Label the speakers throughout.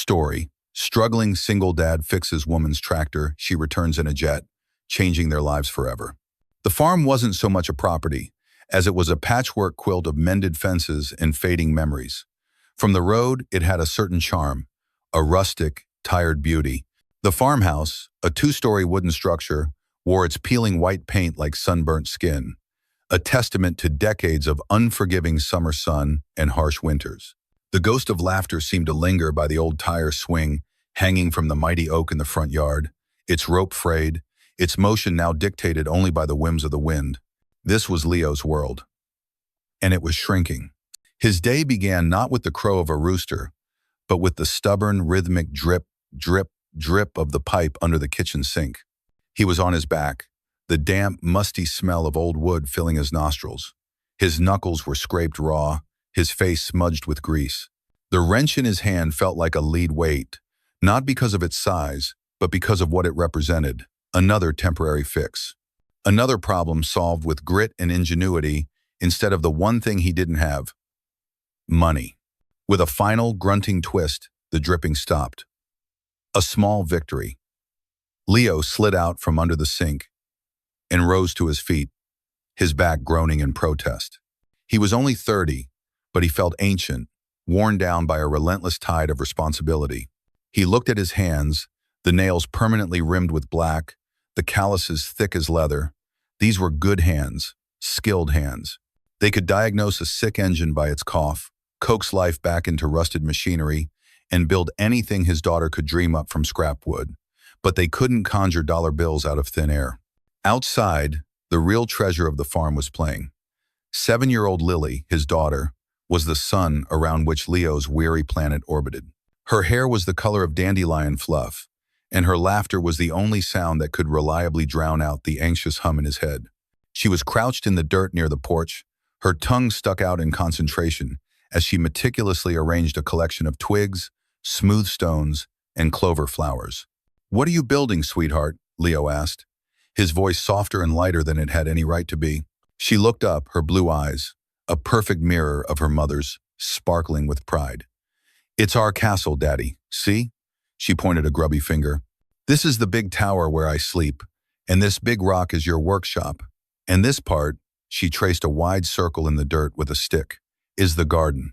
Speaker 1: Story. Struggling single dad fixes woman's tractor. She returns in a jet, changing their lives forever. The farm wasn't so much a property, as it was a patchwork quilt of mended fences and fading memories. From the road, it had a certain charm, a rustic, tired beauty. The farmhouse, a two-story wooden structure, wore its peeling white paint like sunburnt skin, a testament to decades of unforgiving summer sun and harsh winters. The ghost of laughter seemed to linger by the old tire swing, hanging from the mighty oak in the front yard, its rope frayed, its motion now dictated only by the whims of the wind. This was Leo's world. And it was shrinking. His day began not with the crow of a rooster, but with the stubborn, rhythmic drip, drip, drip of the pipe under the kitchen sink. He was on his back, the damp, musty smell of old wood filling his nostrils. His knuckles were scraped raw, his face smudged with grease. The wrench in his hand felt like a lead weight, not because of its size, but because of what it represented. Another temporary fix. Another problem solved with grit and ingenuity instead of the one thing he didn't have: money. With a final, grunting twist, the dripping stopped. A small victory. Leo slid out from under the sink and rose to his feet, his back groaning in protest. He was only 30, but he felt ancient, worn down by a relentless tide of responsibility. He looked at his hands, the nails permanently rimmed with black, the calluses thick as leather. These were good hands, skilled hands. They could diagnose a sick engine by its cough, coax life back into rusted machinery, and build anything his daughter could dream up from scrap wood. But they couldn't conjure dollar bills out of thin air. Outside, the real treasure of the farm was playing. 7-year-old Lily, his daughter, was the sun around which Leo's weary planet orbited. Her hair was the color of dandelion fluff, and her laughter was the only sound that could reliably drown out the anxious hum in his head. She was crouched in the dirt near the porch, her tongue stuck out in concentration as she meticulously arranged a collection of twigs, smooth stones, and clover flowers. "What are you building, sweetheart?" Leo asked, his voice softer and lighter than it had any right to be. She looked up, her blue eyes, a perfect mirror of her mother's, sparkling with pride. "It's our castle, Daddy. See?" She pointed a grubby finger. "This is the big tower where I sleep, and this big rock is your workshop. And this part," she traced a wide circle in the dirt with a stick, "is the garden.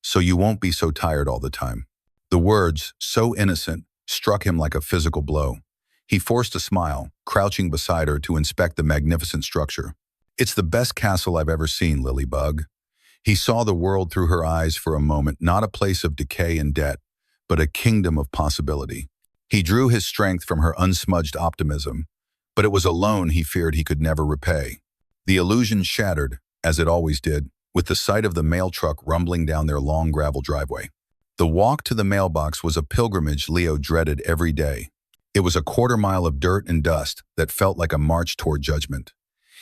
Speaker 1: So you won't be so tired all the time." The words, so innocent, struck him like a physical blow. He forced a smile, crouching beside her to inspect the magnificent structure. "It's the best castle I've ever seen, Lilybug." He saw the world through her eyes for a moment, not a place of decay and debt, but a kingdom of possibility. He drew his strength from her unsmudged optimism, but it was a loan he feared he could never repay. The illusion shattered, as it always did, with the sight of the mail truck rumbling down their long gravel driveway. The walk to the mailbox was a pilgrimage Leo dreaded every day. It was a quarter-mile of dirt and dust that felt like a march toward judgment.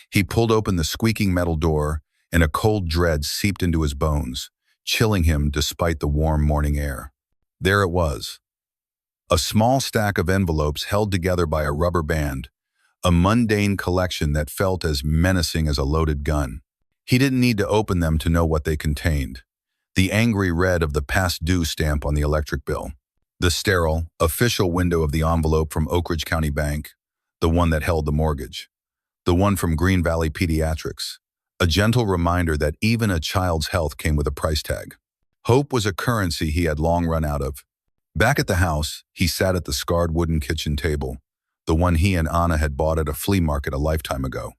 Speaker 1: He pulled open the squeaking metal door, and a cold dread seeped into his bones, chilling him despite the warm morning air. There it was. A small stack of envelopes held together by a rubber band, a mundane collection that felt as menacing as a loaded gun. He didn't need to open them to know what they contained. The angry red of the past due stamp on the electric bill. The sterile, official window of the envelope from Oak Ridge County Bank, the one that held the mortgage. The one from Green Valley Pediatrics, a gentle reminder that even a child's health came with a price tag. Hope was a currency he had long run out of. Back at the house, he sat at the scarred wooden kitchen table, the one he and Anna had bought at a flea market a lifetime ago.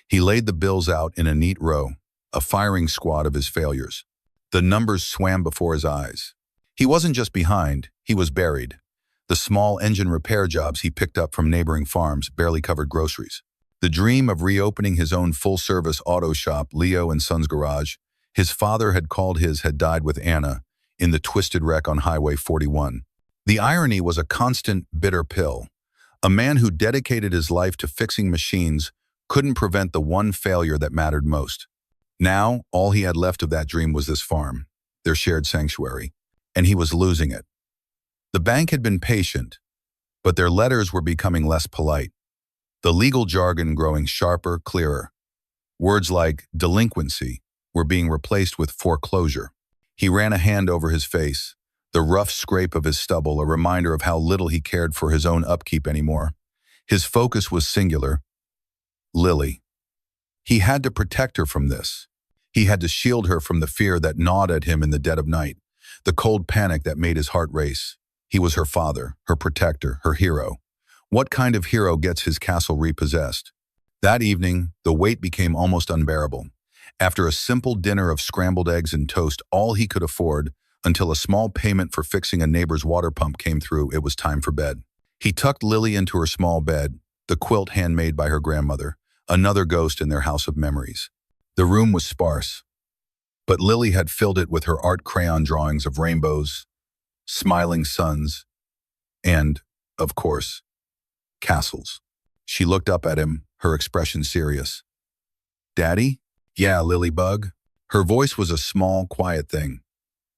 Speaker 1: He laid the bills out in a neat row, a firing squad of his failures. The numbers swam before his eyes. He wasn't just behind, he was buried. The small engine repair jobs he picked up from neighboring farms barely covered groceries. The dream of reopening his own full-service auto shop, Leo and Son's Garage, his father had called his, had died with Anna in the twisted wreck on Highway 41. The irony was a constant, bitter pill. A man who dedicated his life to fixing machines couldn't prevent the one failure that mattered most. Now, all he had left of that dream was this farm, their shared sanctuary, and he was losing it. The bank had been patient, but their letters were becoming less polite. The legal jargon growing sharper, clearer. Words like delinquency were being replaced with foreclosure. He ran a hand over his face, The rough scrape of his stubble a reminder of how little he cared for his own upkeep anymore. His focus was singular. Lily. He had to protect her from this. He had to shield her from the fear that gnawed at him in the dead of night, the cold panic that made his heart race. He was her father, her protector, her hero. What kind of hero gets his castle repossessed? That evening, the weight became almost unbearable. After a simple dinner of scrambled eggs and toast, all he could afford, until a small payment for fixing a neighbor's water pump came through, it was time for bed. He tucked Lily into her small bed, the quilt handmade by her grandmother, another ghost in their house of memories. The room was sparse, but Lily had filled it with her art crayon drawings of rainbows, smiling suns, and, of course, castles. She looked up at him, her expression serious. "Daddy?" "Yeah, Lilybug." Her voice was a small, quiet thing.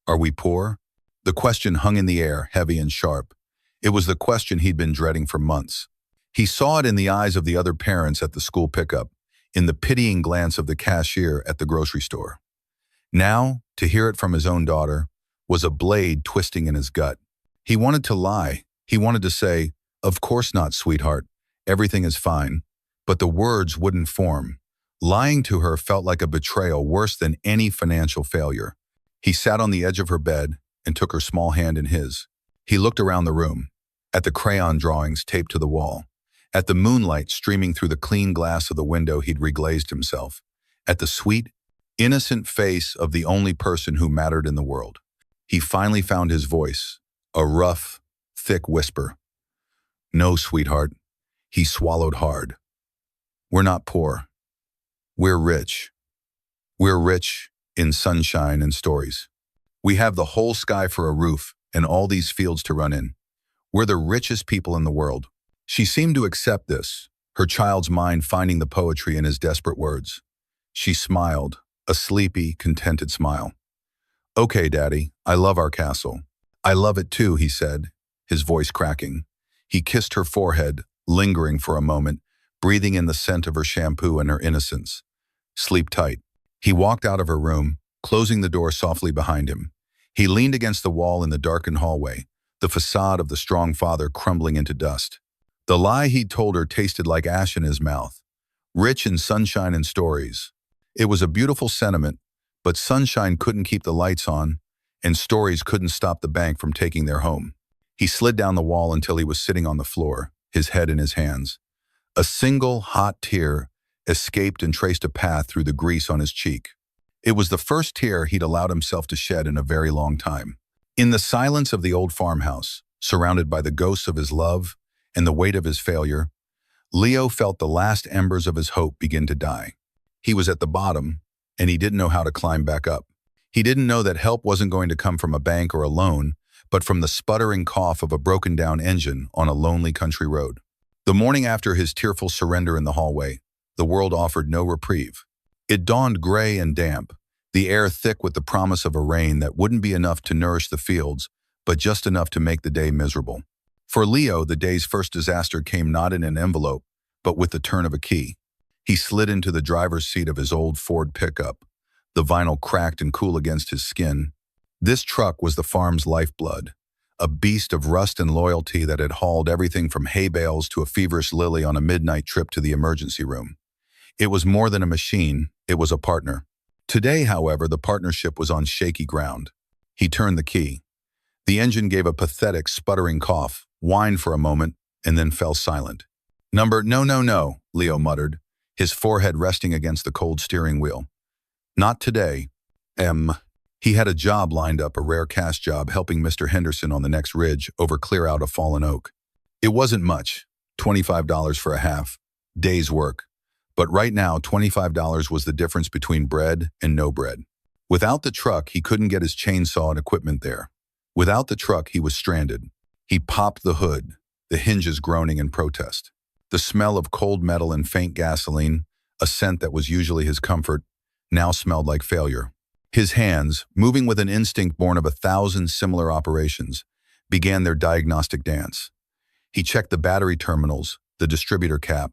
Speaker 1: "Are we poor?" The question hung in the air, heavy and sharp. It was the question he'd been dreading for months. He saw it in the eyes of the other parents at the school pickup, in the pitying glance of the cashier at the grocery store. Now, to hear it from his own daughter, was a blade twisting in his gut. He wanted to lie. He wanted to say, "Of course not, sweetheart. Everything is fine." But the words wouldn't form. Lying to her felt like a betrayal worse than any financial failure. He sat on the edge of her bed and took her small hand in his. He looked around the room, at the crayon drawings taped to the wall, at the moonlight streaming through the clean glass of the window he'd reglazed himself, at the sweet, innocent face of the only person who mattered in the world. He finally found his voice, a rough, thick whisper. "No, sweetheart." He swallowed hard. "We're not poor. We're rich. We're rich in sunshine and stories. We have the whole sky for a roof and all these fields to run in. We're the richest people in the world." She seemed to accept this, her child's mind finding the poetry in his desperate words. She smiled, a sleepy, contented smile. "Okay, Daddy, I love our castle." "I love it too," he said, his voice cracking. He kissed her forehead, lingering for a moment, breathing in the scent of her shampoo and her innocence. "Sleep tight." He walked out of her room, closing the door softly behind him. He leaned against the wall in the darkened hallway, the facade of the strong father crumbling into dust. The lie he'd told her tasted like ash in his mouth, rich in sunshine and stories. It was a beautiful sentiment, but sunshine couldn't keep the lights on, and stories couldn't stop the bank from taking their home. He slid down the wall until he was sitting on the floor, his head in his hands. A single hot tear escaped and traced a path through the grease on his cheek. It was the first tear he'd allowed himself to shed in a very long time. In the silence of the old farmhouse, surrounded by the ghosts of his love and the weight of his failure, Leo felt the last embers of his hope begin to die. He was at the bottom, and he didn't know how to climb back up. He didn't know that help wasn't going to come from a bank or a loan, but from the sputtering cough of a broken-down engine on a lonely country road. The morning after his tearful surrender in the hallway, the world offered no reprieve. It dawned gray and damp, the air thick with the promise of a rain that wouldn't be enough to nourish the fields, but just enough to make the day miserable. For Leo, the day's first disaster came not in an envelope, but with the turn of a key. He slid into the driver's seat of his old Ford pickup, the vinyl cracked and cool against his skin. This truck was the farm's lifeblood, a beast of rust and loyalty that had hauled everything from hay bales to a feverish Lily on a midnight trip to the emergency room. It was more than a machine, it was a partner. Today, however, the partnership was on shaky ground. He turned the key. The engine gave a pathetic, sputtering cough, whined for a moment, and then fell silent. No, Leo muttered, his forehead resting against the cold steering wheel. "Not today. He had a job lined up, a rare cash job, helping Mr. Henderson on the next ridge clear out a fallen oak. It wasn't much, $25 for a half day's work. But right now, $25 was the difference between bread and no bread. Without the truck, he couldn't get his chainsaw and equipment there. Without the truck, he was stranded. He popped the hood, the hinges groaning in protest. The smell of cold metal and faint gasoline, a scent that was usually his comfort, now smelled like failure. His hands, moving with an instinct born of 1,000 similar operations, began their diagnostic dance. He checked the battery terminals, the distributor cap,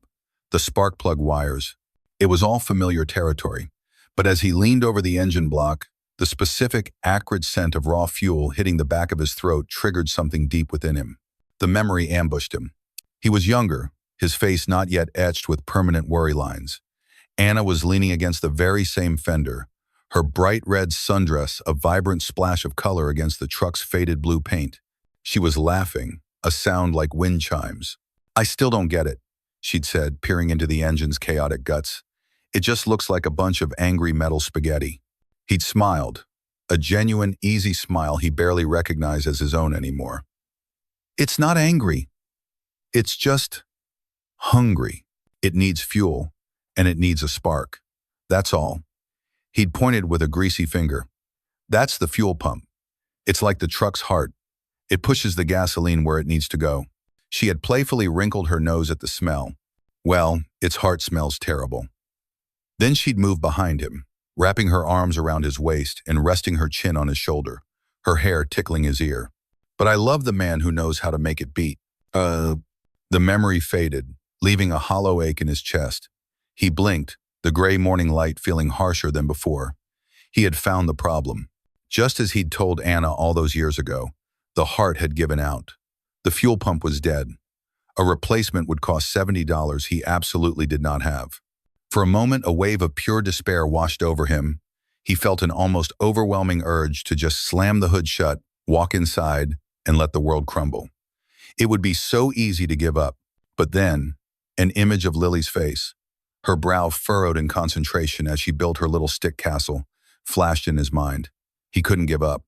Speaker 1: the spark plug wires. It was all familiar territory, but as he leaned over the engine block, The specific, acrid scent of raw fuel hitting the back of his throat triggered something deep within him. The memory ambushed him. He was younger, his face not yet etched with permanent worry lines. Anna was leaning against the very same fender, her bright red sundress a vibrant splash of color against the truck's faded blue paint. She was laughing, a sound like wind chimes. "I still don't get it," she'd said, peering into the engine's chaotic guts. "It just looks like a bunch of angry metal spaghetti." He'd smiled, a genuine, easy smile he barely recognized as his own anymore. "It's not angry. It's just hungry. It needs fuel, and it needs a spark. That's all." He'd pointed with a greasy finger. "That's the fuel pump. It's like the truck's heart. It pushes the gasoline where it needs to go." She had playfully wrinkled her nose at the smell. "Well, its heart smells terrible." Then she'd move behind him, wrapping her arms around his waist and resting her chin on his shoulder, her hair tickling his ear. "But I love the man who knows how to make it beat." The memory faded, leaving a hollow ache in his chest. He blinked, the gray morning light feeling harsher than before. He had found the problem. Just as he'd told Anna all those years ago, the heart had given out. The fuel pump was dead. A replacement would cost $70 he absolutely did not have. For a moment, a wave of pure despair washed over him. He felt an almost overwhelming urge to just slam the hood shut, walk inside, and let the world crumble. It would be so easy to give up. But then, an image of Lily's face, her brow furrowed in concentration as she built her little stick castle, flashed in his mind. He couldn't give up.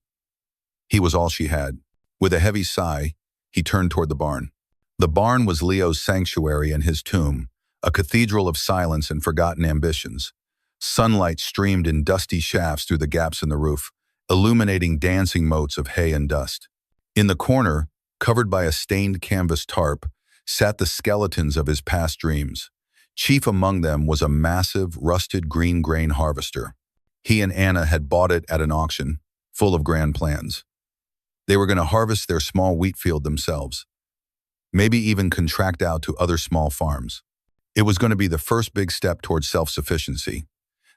Speaker 1: He was all she had. With a heavy sigh, he turned toward the barn. The barn was Leo's sanctuary and his tomb, a cathedral of silence and forgotten ambitions. Sunlight streamed in dusty shafts through the gaps in the roof, illuminating dancing motes of hay and dust. In the corner, covered by a stained canvas tarp, sat the skeletons of his past dreams. Chief among them was a massive, rusted green grain harvester. He and Anna had bought it at an auction, full of grand plans. They were going to harvest their small wheat field themselves, maybe even contract out to other small farms. It was going to be the first big step towards self-sufficiency.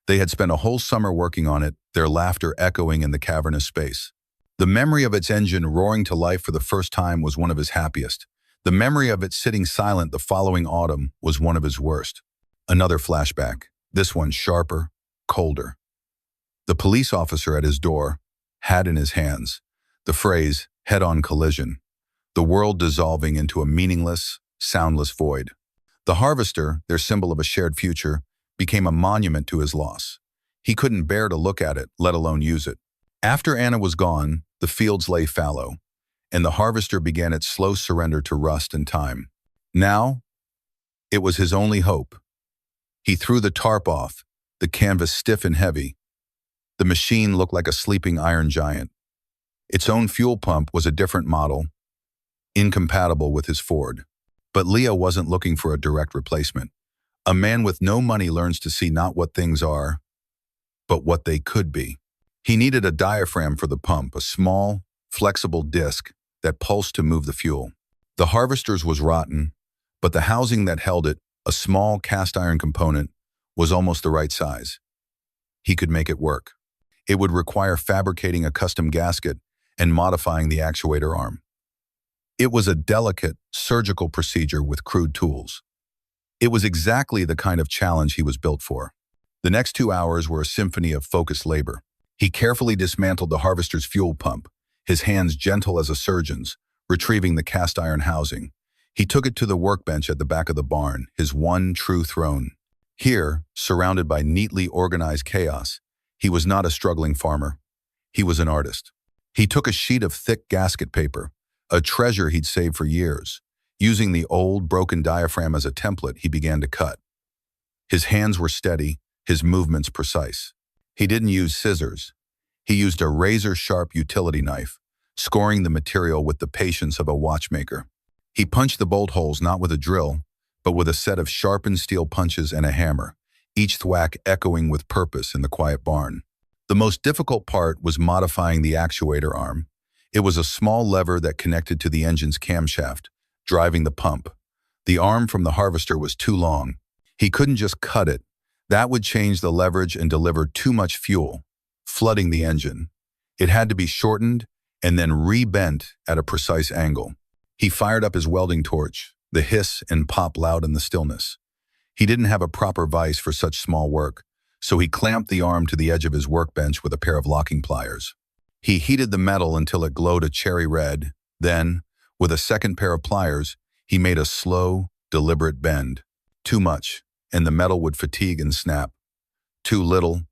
Speaker 1: They had spent a whole summer working on it, their laughter echoing in the cavernous space. The memory of its engine roaring to life for the first time was one of his happiest. The memory of it sitting silent the following autumn was one of his worst. Another flashback, this one sharper, colder. The police officer at his door, hat in his hands, the phrase, head-on collision, the world dissolving into a meaningless, soundless void. The harvester, their symbol of a shared future, became a monument to his loss. He couldn't bear to look at it, let alone use it. After Anna was gone, the fields lay fallow, and the harvester began its slow surrender to rust and time. Now, it was his only hope. He threw the tarp off, the canvas stiff and heavy. The machine looked like a sleeping iron giant. Its own fuel pump was a different model, incompatible with his Ford. But Leo wasn't looking for a direct replacement. A man with no money learns to see not what things are, but what they could be. He needed a diaphragm for the pump, a small, flexible disc that pulsed to move the fuel. The harvester's was rotten, but the housing that held it, a small cast iron component, was almost the right size. He could make it work. It would require fabricating a custom gasket and modifying the actuator arm. It was a delicate, surgical procedure with crude tools. It was exactly the kind of challenge he was built for. The next 2 hours were a symphony of focused labor. He carefully dismantled the harvester's fuel pump, his hands gentle as a surgeon's, retrieving the cast iron housing. He took it to the workbench at the back of the barn, his one true throne. Here, surrounded by neatly organized chaos, he was not a struggling farmer. He was an artist. He took a sheet of thick gasket paper, a treasure he'd saved for years. Using the old, broken diaphragm as a template, he began to cut. His hands were steady, his movements precise. He didn't use scissors. He used a razor-sharp utility knife, scoring the material with the patience of a watchmaker. He punched the bolt holes not with a drill, but with a set of sharpened steel punches and a hammer, each thwack echoing with purpose in the quiet barn. The most difficult part was modifying the actuator arm. It was a small lever that connected to the engine's camshaft, driving the pump. The arm from the harvester was too long. He couldn't just cut it. That would change the leverage and deliver too much fuel. flooding the engine. It had to be shortened and then rebent at a precise angle. He fired up his welding torch, the hiss and pop loud in the stillness. He didn't have a proper vise for such small work, so he clamped the arm to the edge of his workbench with a pair of locking pliers. He heated the metal until it glowed a cherry red. Then, with a second pair of pliers, he made a slow, deliberate bend. Too much, and the metal would fatigue and snap. Too little,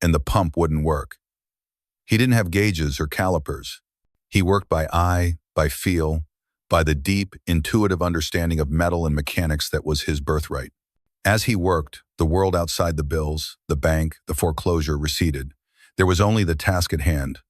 Speaker 1: and the pump wouldn't work. He didn't have gauges or calipers. He worked by eye, by feel, by the deep, intuitive understanding of metal and mechanics that was his birthright. As he worked, the world outside the bills, the bank, the foreclosure receded. There was only the task at hand.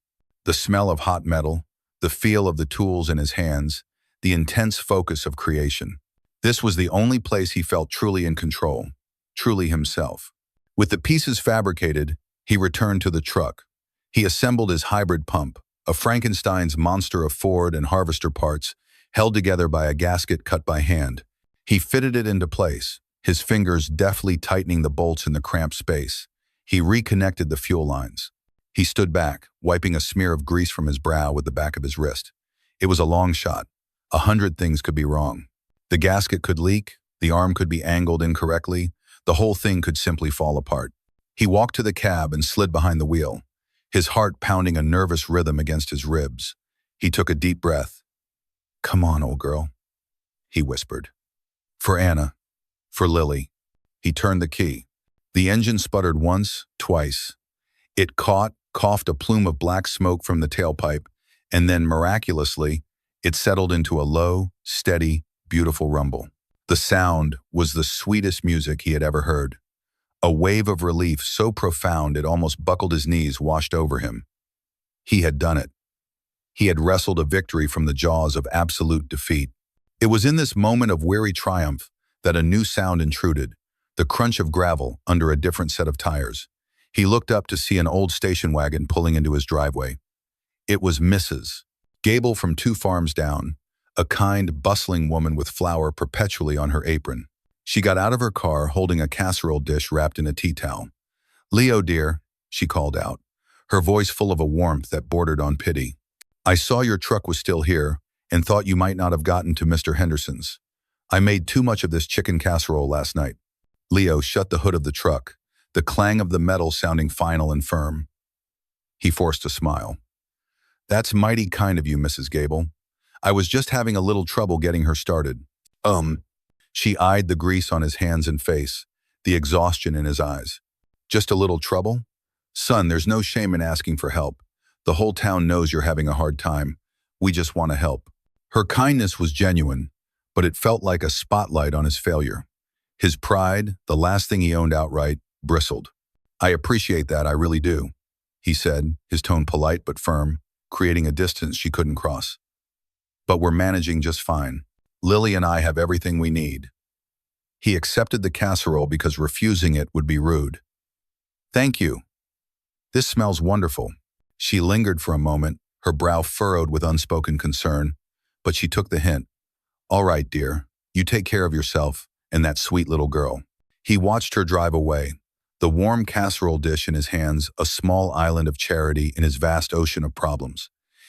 Speaker 1: The smell of hot metal, the feel of the tools in his hands, the intense focus of creation. This was the only place he felt truly in control, truly himself. With the pieces fabricated, he returned to the truck. He assembled his hybrid pump, a Frankenstein's monster of Ford and Harvester parts, held together by a gasket cut by hand. He fitted it into place, his fingers deftly tightening the bolts in the cramped space. He reconnected the fuel lines. He stood back, wiping a smear of grease from his brow with the back of his wrist. It was a long shot. 100 things could be wrong. The gasket could leak, the arm could be angled incorrectly, the whole thing could simply fall apart. He walked to the cab and slid behind the wheel, his heart pounding a nervous rhythm against his ribs. He took a deep breath. "Come on, old girl," he whispered. "For Anna. For Lily." He turned the key. The engine sputtered once, twice. It coughed a plume of black smoke from the tailpipe, and then, miraculously, it settled into a low, steady, beautiful rumble. The sound was the sweetest music he had ever heard. A wave of relief so profound it almost buckled his knees washed over him. He had done it. He had wrestled a victory from the jaws of absolute defeat. It was in this moment of weary triumph that a new sound intruded, the crunch of gravel under a different set of tires. He looked up to see an old station wagon pulling into his driveway. It was Mrs. Gable from 2 farms down, a kind, bustling woman with flour perpetually on her apron. She got out of her car holding a casserole dish wrapped in a tea towel. "Leo, dear," she called out, her voice full of a warmth that bordered on pity. "I saw your truck was still here and thought you might not have gotten to Mr. Henderson's. I made too much of this chicken casserole last night." Leo shut the hood of the truck, the clang of the metal sounding final and firm. He forced a smile. "That's mighty kind of you, Mrs. Gable. I was just having a little trouble getting her started." She eyed the grease on his hands and face, the exhaustion in his eyes. "Just a little trouble? Son, there's no shame in asking for help. The whole town knows you're having a hard time. We just want to help." Her kindness was genuine, but it felt like a spotlight on his failure. His pride, the last thing he owned outright, bristled. "I appreciate that, I really do," he said, his tone polite but firm, creating a distance she couldn't cross. "But we're managing just fine. Lily and I have everything we need." He accepted the casserole because refusing it would be rude. "Thank you. This smells wonderful." She lingered for a moment, her brow furrowed with unspoken concern, but she took the hint. "All right, dear. You take care of yourself and that sweet little girl." He watched her drive away, the warm casserole dish in his hands, a small island of charity in his vast ocean of problems.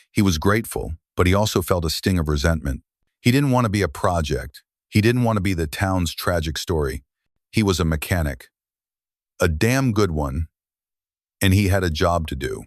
Speaker 1: He was grateful, but he also felt a sting of resentment. He didn't want to be a project. He didn't want to be the town's tragic story. He was a mechanic. A damn good one. And he had a job to do.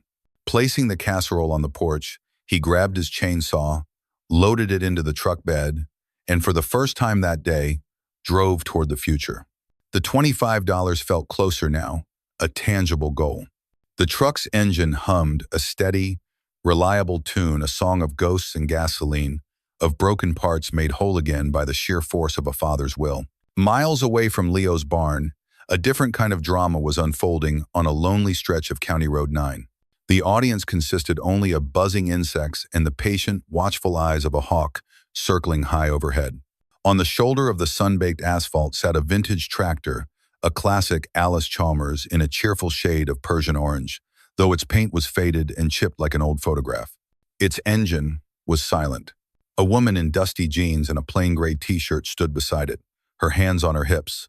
Speaker 1: Placing the casserole on the porch, he grabbed his chainsaw, loaded it into the truck bed, and for the first time that day, drove toward the future. The $25 felt closer now, a tangible goal. The truck's engine hummed a steady, reliable tune, a song of ghosts and gasoline, of broken parts made whole again by the sheer force of a father's will. Miles away from Leo's barn, a different kind of drama was unfolding on a lonely stretch of County Road 9. The audience consisted only of buzzing insects and the patient, watchful eyes of a hawk circling high overhead. On the shoulder of the sun-baked asphalt sat a vintage tractor, a classic Alice Chalmers in a cheerful shade of Persian orange, though its paint was faded and chipped like an old photograph. Its engine was silent. A woman in dusty jeans and a plain gray t-shirt stood beside it, her hands on her hips.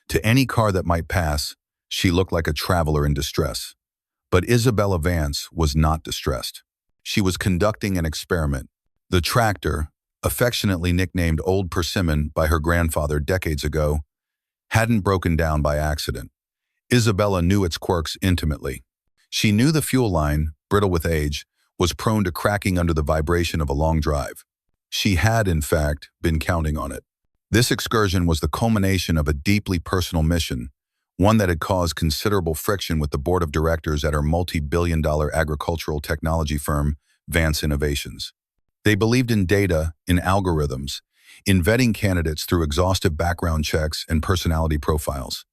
Speaker 1: To any car that might pass, she looked like a traveler in distress. But Isabella Vance was not distressed. She was conducting an experiment. The tractor, affectionately nicknamed Old Persimmon by her grandfather decades ago, hadn't broken down by accident. Isabella knew its quirks intimately. She knew the fuel line, brittle with age, was prone to cracking under the vibration of a long drive. She had, in fact, been counting on it. This excursion was the culmination of a deeply personal mission, one that had caused considerable friction with the board of directors at her multi-billion-dollar agricultural technology firm, Vance Innovations. They believed in data, in algorithms, in vetting candidates through exhaustive background checks and personality profiles.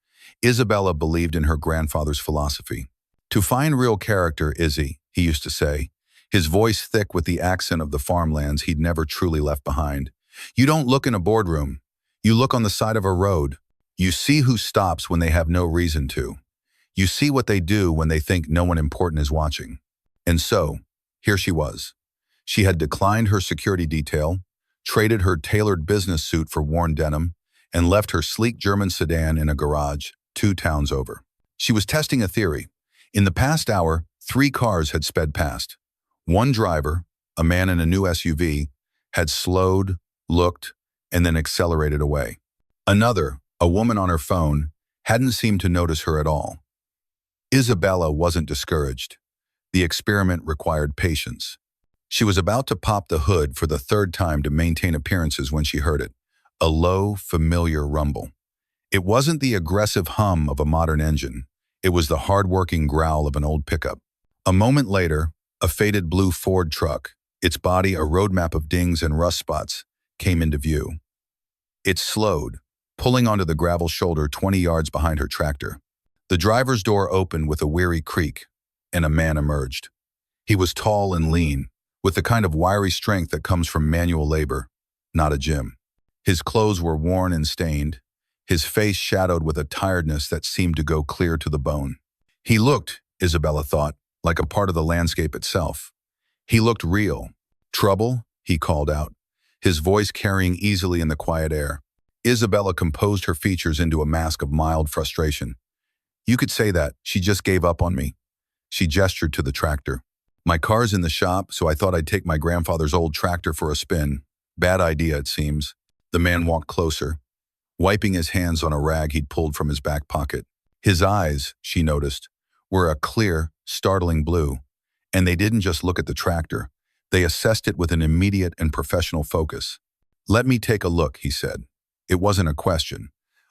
Speaker 1: Isabella believed in her grandfather's philosophy. "To find real character, Izzy," he used to say, his voice thick with the accent of the farmlands he'd never truly left behind. "You don't look in a boardroom. You look on the side of a road. You see who stops when they have no reason to. You see what they do when they think no one important is watching." And so, here she was. She had declined her security detail, traded her tailored business suit for worn denim, and left her sleek German sedan in a garage 2 towns over. She was testing a theory. In the past hour, 3 cars had sped past. One driver, a man in a new SUV, had slowed, looked, and then accelerated away. Another, a woman on her phone, hadn't seemed to notice her at all. Isabella wasn't discouraged. The experiment required patience. She was about to pop the hood for the 3rd time to maintain appearances when she heard it. A low, familiar rumble. It wasn't the aggressive hum of a modern engine. It was the hard-working growl of an old pickup. A moment later, a faded blue Ford truck, its body a roadmap of dings and rust spots, came into view. It slowed, pulling onto the gravel shoulder 20 yards behind her tractor. The driver's door opened with a weary creak, and a man emerged. He was tall and lean, with the kind of wiry strength that comes from manual labor, not a gym. His clothes were worn and stained, his face shadowed with a tiredness that seemed to go clear to the bone. He looked, Isabella thought, like a part of the landscape itself. He looked real. "Trouble?" he called out, his voice carrying easily in the quiet air. Isabella composed her features into a mask of mild frustration. "You could say that. She just gave up on me." She gestured to the tractor. "My car's in the shop, so I thought I'd take my grandfather's old tractor for a spin. Bad idea, it seems." The man walked closer, wiping his hands on a rag he'd pulled from his back pocket. His eyes, she noticed, were a clear, startling blue, and they didn't just look at the tractor. They assessed it with an immediate and professional focus. "Let me take a look," he said. It wasn't a question.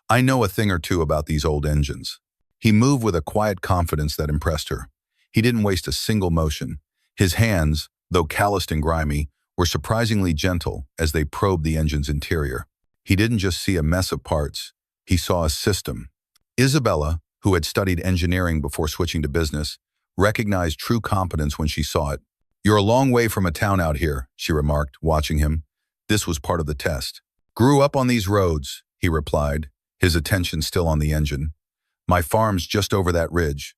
Speaker 1: "I know a thing or two about these old engines." He moved with a quiet confidence that impressed her. He didn't waste a single motion. His hands, though calloused and grimy, were surprisingly gentle as they probed the engine's interior. He didn't just see a mess of parts. He saw a system. Isabella, who had studied engineering before switching to business, recognized true competence when she saw it. "You're a long way from a town out here," she remarked, watching him. This was part of the test. "Grew up on these roads," he replied, his attention still on the engine. "My farm's just over that ridge."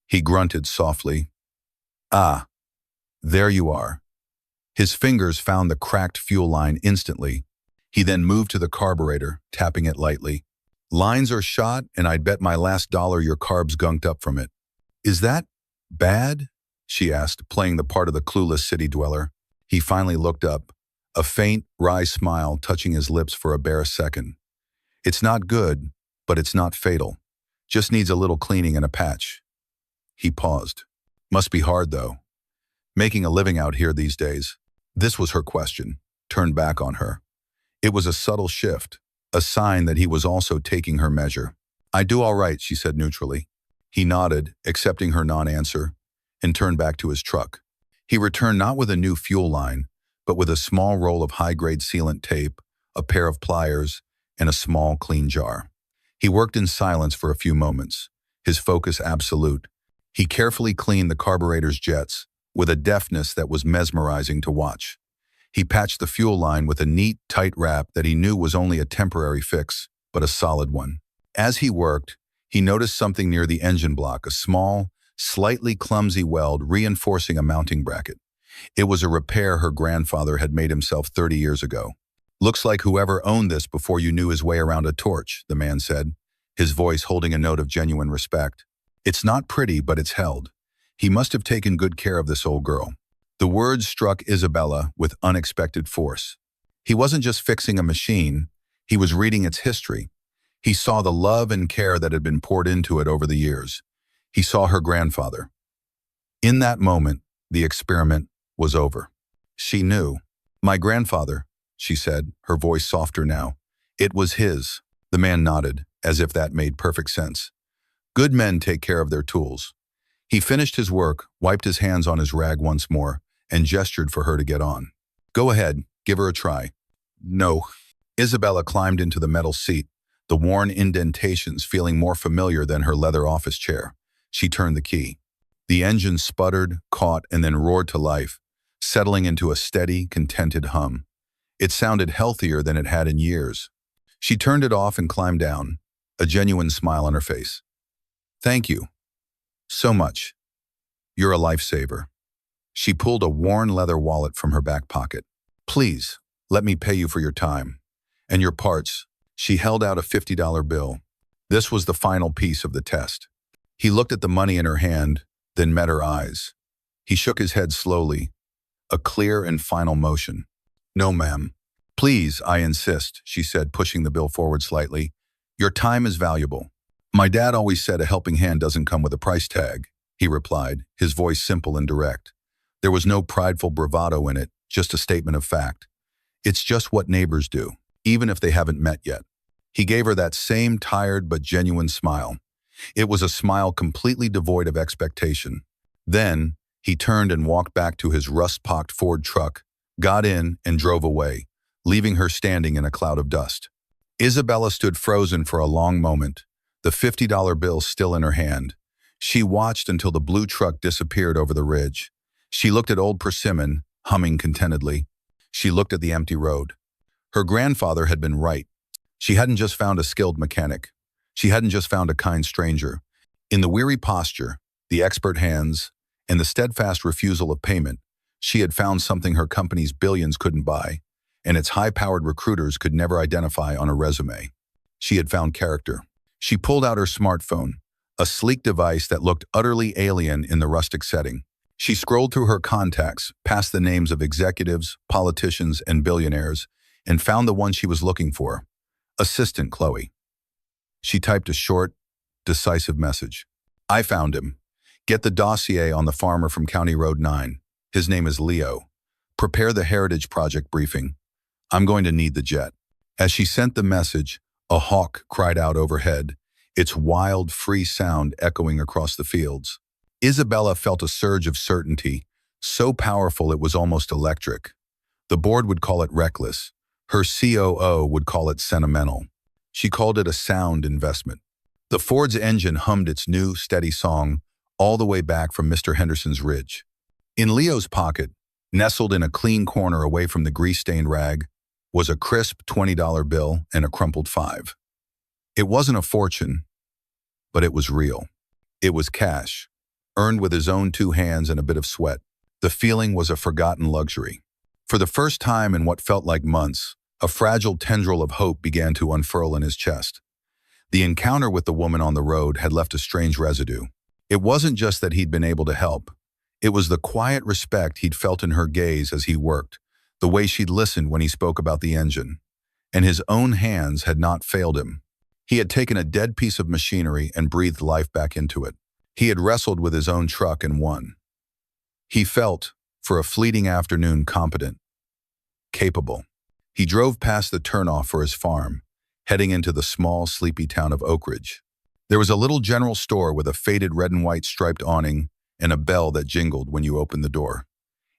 Speaker 1: He grunted softly. "Ah, there you are." His fingers found the cracked fuel line instantly. He then moved to the carburetor, tapping it lightly. "Lines are shot, and I'd bet my last dollar your carb's gunked up from it." "Is that bad?" she asked, playing the part of the clueless city dweller. He finally looked up, a faint, wry smile touching his lips for a bare second. "It's not good, but it's not fatal. Just needs a little cleaning and a patch." He paused. "Must be hard, though. Making a living out here these days." This was her question, turned back on her. It was a subtle shift, a sign that he was also taking her measure. "I do all right," she said neutrally. He nodded, accepting her non-answer, and turned back to his truck. He returned not with a new fuel line, but with a small roll of high-grade sealant tape, a pair of pliers, and a small, clean jar. He worked in silence for a few moments, his focus absolute. He carefully cleaned the carburetor's jets, with a deftness that was mesmerizing to watch. He patched the fuel line with a neat, tight wrap that he knew was only a temporary fix, but a solid one. As he worked, he noticed something near the engine block, a small, slightly clumsy weld reinforcing a mounting bracket. It was a repair her grandfather had made himself 30 years ago. "Looks like whoever owned this before you knew his way around a torch," the man said, his voice holding a note of genuine respect. "It's not pretty, but it's held. He must have taken good care of this old girl. The words struck Isabella with unexpected force. He wasn't just fixing a machine, he was reading its history. He saw the love and care that had been poured into it over the years. He saw her grandfather. In that moment, the experiment was over. She knew. "My grandfather," she said, her voice softer now. "It was his." The man nodded, as if that made perfect sense. Good men take care of their tools. He finished his work, wiped his hands on his rag once more, and gestured for her to get on. "Go ahead, give her a try." "No." Isabella climbed into the metal seat, the worn indentations feeling more familiar than her leather office chair. She turned the key. The engine sputtered, caught, and then roared to life, settling into a steady, contented hum. It sounded healthier than it had in years. She turned it off and climbed down, a genuine smile on her face. "Thank you. So much. You're a lifesaver." She pulled a worn leather wallet from her back pocket. "Please, let me pay you for your time. And your parts." She held out a $50 bill. This was the final piece of the test. He looked at the money in her hand, then met her eyes. He shook his head slowly, a clear and final motion. "No, ma'am." "Please, I insist," she said, pushing the bill forward slightly. "Your time is valuable." "My dad always said a helping hand doesn't come with a price tag," he replied, his voice simple and direct. There was no prideful bravado in it, just a statement of fact. "It's just what neighbors do, even if they haven't met yet." He gave her that same tired but genuine smile. It was a smile completely devoid of expectation. Then, he turned and walked back to his rust-pocked Ford truck, got in, and drove away, leaving her standing in a cloud of dust. Isabella stood frozen for a long moment, the $50 bill still in her hand. She watched until the blue truck disappeared over the ridge. She looked at old Persimmon, humming contentedly. She looked at the empty road. Her grandfather had been right. She hadn't just found a skilled mechanic. She hadn't just found a kind stranger. In the weary posture, the expert hands, and the steadfast refusal of payment, she had found something her company's billions couldn't buy, and its high-powered recruiters could never identify on a resume. She had found character. She pulled out her smartphone, a sleek device that looked utterly alien in the rustic setting. She scrolled through her contacts, past the names of executives, politicians, and billionaires, and found the one she was looking for. Assistant Chloe. She typed a short, decisive message. "I found him. Get the dossier on the farmer from County Road 9. His name is Leo. Prepare the Heritage Project briefing. I'm going to need the jet." As she sent the message, a hawk cried out overhead, its wild, free sound echoing across the fields. Isabella felt a surge of certainty, so powerful it was almost electric. The board would call it reckless. Her COO would call it sentimental. She called it a sound investment. The Ford's engine hummed its new, steady song all the way back from Mr. Henderson's ridge. In Leo's pocket, nestled in a clean corner away from the grease-stained rag, was a crisp $20 bill and a crumpled 5. It wasn't a fortune, but it was real. It was cash, earned with his own 2 hands and a bit of sweat. The feeling was a forgotten luxury. For the first time in what felt like months, a fragile tendril of hope began to unfurl in his chest. The encounter with the woman on the road had left a strange residue. It wasn't just that he'd been able to help. It was the quiet respect he'd felt in her gaze as he worked, the way she'd listened when he spoke about the engine. And his own hands had not failed him. He had taken a dead piece of machinery and breathed life back into it. He had wrestled with his own truck and won. He felt, for a fleeting afternoon, competent, capable. He drove past the turnoff for his farm, heading into the small, sleepy town of Oak Ridge. There was a little general store with a faded red and white striped awning and a bell that jingled when you opened the door.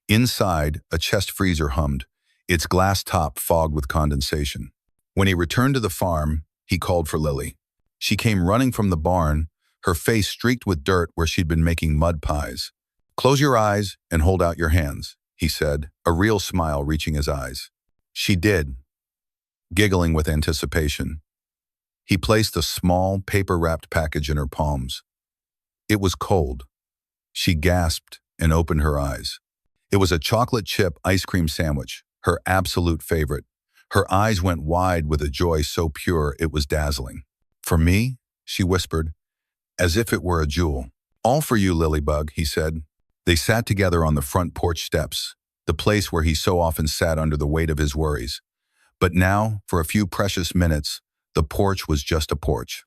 Speaker 1: Inside, a chest freezer hummed, its glass top fogged with condensation. When he returned to the farm, he called for Lily. She came running from the barn, her face streaked with dirt where she'd been making mud pies. "Close your eyes and hold out your hands," he said, a real smile reaching his eyes. She did, giggling with anticipation. He placed a small, paper-wrapped package in her palms. It was cold. She gasped and opened her eyes. It was a chocolate chip ice cream sandwich, her absolute favorite. Her eyes went wide with a joy so pure it was dazzling. "For me?" she whispered, as if it were a jewel. All for you, Lilybug, he said. They sat together on the front porch steps, the place where he so often sat under the weight of his worries. But now, for a few precious minutes, the porch was just a porch.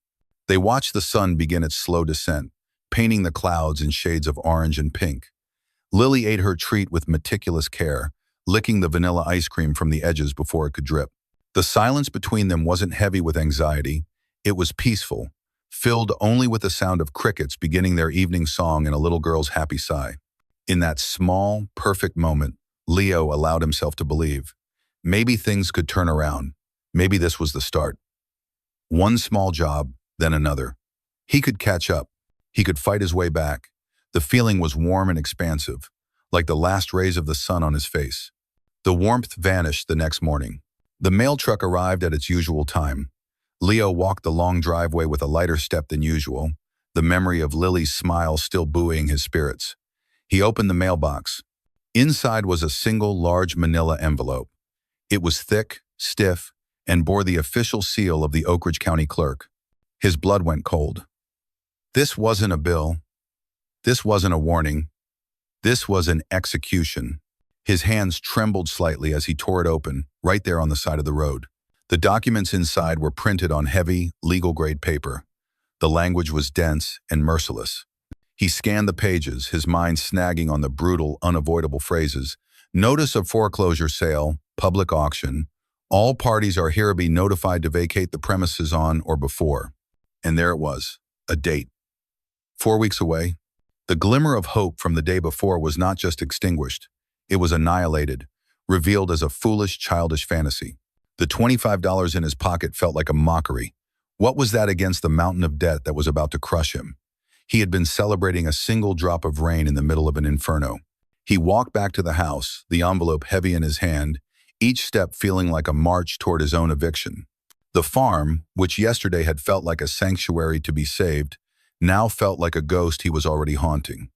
Speaker 1: They watched the sun begin its slow descent, painting the clouds in shades of orange and pink. Lily ate her treat with meticulous care, licking the vanilla ice cream from the edges before it could drip. The silence between them wasn't heavy with anxiety. It was peaceful, filled only with the sound of crickets beginning their evening song and a little girl's happy sigh. In that small, perfect moment, Leo allowed himself to believe. Maybe things could turn around. Maybe this was the start. One small job, then another. He could catch up. He could fight his way back. The feeling was warm and expansive, like the last rays of the sun on his face. The warmth vanished the next morning. The mail truck arrived at its usual time. Leo walked the long driveway with a lighter step than usual, the memory of Lily's smile still buoying his spirits. He opened the mailbox. Inside was a single large manila envelope. It was thick, stiff, and bore the official seal of the Oak Ridge County clerk. His blood went cold. This wasn't a bill. This wasn't a warning. This was an execution. His hands trembled slightly as he tore it open, right there on the side of the road. The documents inside were printed on heavy, legal-grade paper. The language was dense and merciless. He scanned the pages, his mind snagging on the brutal, unavoidable phrases. Notice of foreclosure sale, public auction. All parties are hereby notified to vacate the premises on or before. And there it was, a date. 4 weeks away. The glimmer of hope from the day before was not just extinguished. It was annihilated, revealed as a foolish, childish fantasy. The $25 in his pocket felt like a mockery. What was that against the mountain of debt that was about to crush him? He had been celebrating a single drop of rain in the middle of an inferno. He walked back to the house, the envelope heavy in his hand, each step feeling like a march toward his own eviction. The farm, which yesterday had felt like a sanctuary to be saved, now felt like a ghost he was already haunting.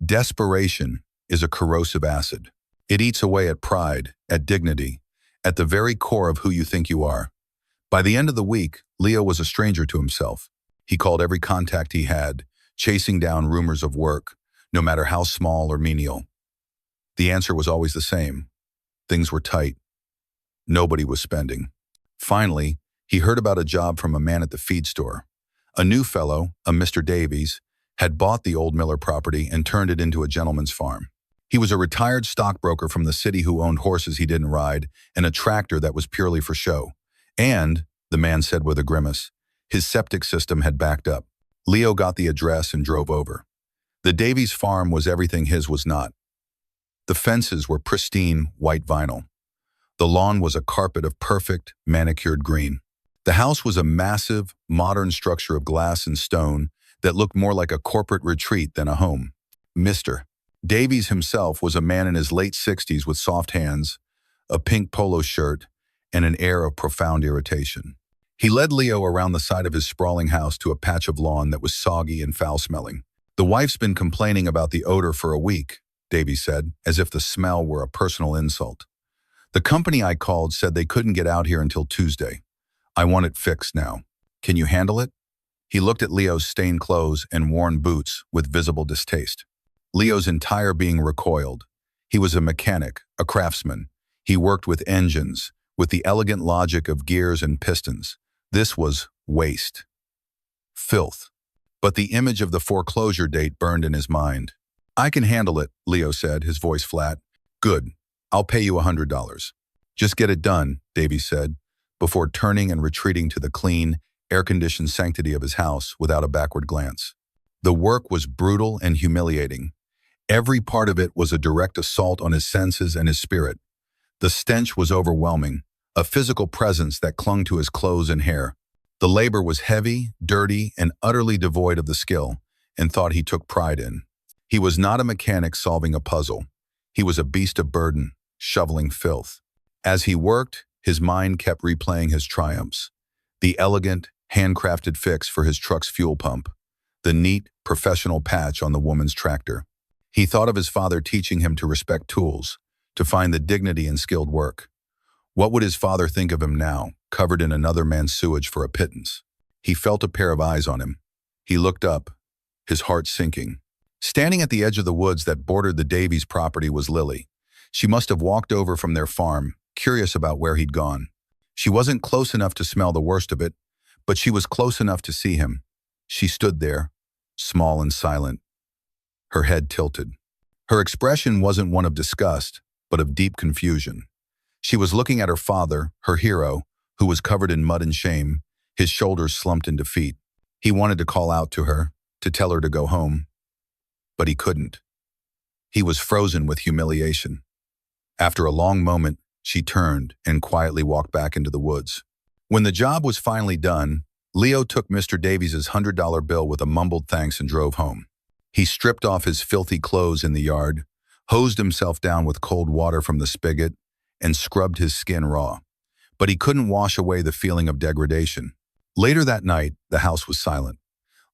Speaker 1: Desperation is a corrosive acid. It eats away at pride, at dignity, at the very core of who you think you are. By the end of the week, Leo was a stranger to himself. He called every contact he had, chasing down rumors of work, no matter how small or menial. The answer was always the same. Things were tight. Nobody was spending. Finally, he heard about a job from a man at the feed store. A new fellow, a Mr. Davies, had bought the old Miller property and turned it into a gentleman's farm. He was a retired stockbroker from the city who owned horses he didn't ride and a tractor that was purely for show. And, the man said with a grimace, his septic system had backed up. Leo got the address and drove over. The Davies farm was everything his was not. The fences were pristine white vinyl. The lawn was a carpet of perfect, manicured green. The house was a massive, modern structure of glass and stone that looked more like a corporate retreat than a home. Mr. Davies himself was a man in his late 60s with soft hands, a pink polo shirt, and an air of profound irritation. He led Leo around the side of his sprawling house to a patch of lawn that was soggy and foul-smelling. The wife's been complaining about the odor for a week, Davies said, as if the smell were a personal insult. The company I called said they couldn't get out here until Tuesday. I want it fixed now. Can you handle it? He looked at Leo's stained clothes and worn boots with visible distaste. Leo's entire being recoiled. He was a mechanic, a craftsman. He worked with engines, with the elegant logic of gears and pistons. This was waste. Filth. But the image of the foreclosure date burned in his mind. I can handle it, Leo said, his voice flat. Good. I'll pay you $100. Just get it done, Davies said, before turning and retreating to the clean, air-conditioned sanctity of his house without a backward glance. The work was brutal and humiliating. Every part of it was a direct assault on his senses and his spirit. The stench was overwhelming, a physical presence that clung to his clothes and hair. The labor was heavy, dirty, and utterly devoid of the skill, and thought he took pride in. He was not a mechanic solving a puzzle. He was a beast of burden, shoveling filth. As he worked, his mind kept replaying his triumphs. The elegant, handcrafted fix for his truck's fuel pump. The neat, professional patch on the woman's tractor. He thought of his father teaching him to respect tools, to find the dignity in skilled work. What would his father think of him now, covered in another man's sewage for a pittance? He felt a pair of eyes on him. He looked up, his heart sinking. Standing at the edge of the woods that bordered the Davies property was Lily. She must have walked over from their farm, curious about where he'd gone. She wasn't close enough to smell the worst of it, but she was close enough to see him. She stood there, small and silent, her head tilted. Her expression wasn't one of disgust, but of deep confusion. She was looking at her father, her hero, who was covered in mud and shame, his shoulders slumped in defeat. He wanted to call out to her, to tell her to go home, but he couldn't. He was frozen with humiliation. After a long moment, she turned and quietly walked back into the woods. When the job was finally done, Leo took Mr. Davies's $100 bill with a mumbled thanks and drove home. He stripped off his filthy clothes in the yard, hosed himself down with cold water from the spigot, and scrubbed his skin raw. But he couldn't wash away the feeling of degradation. Later that night, the house was silent.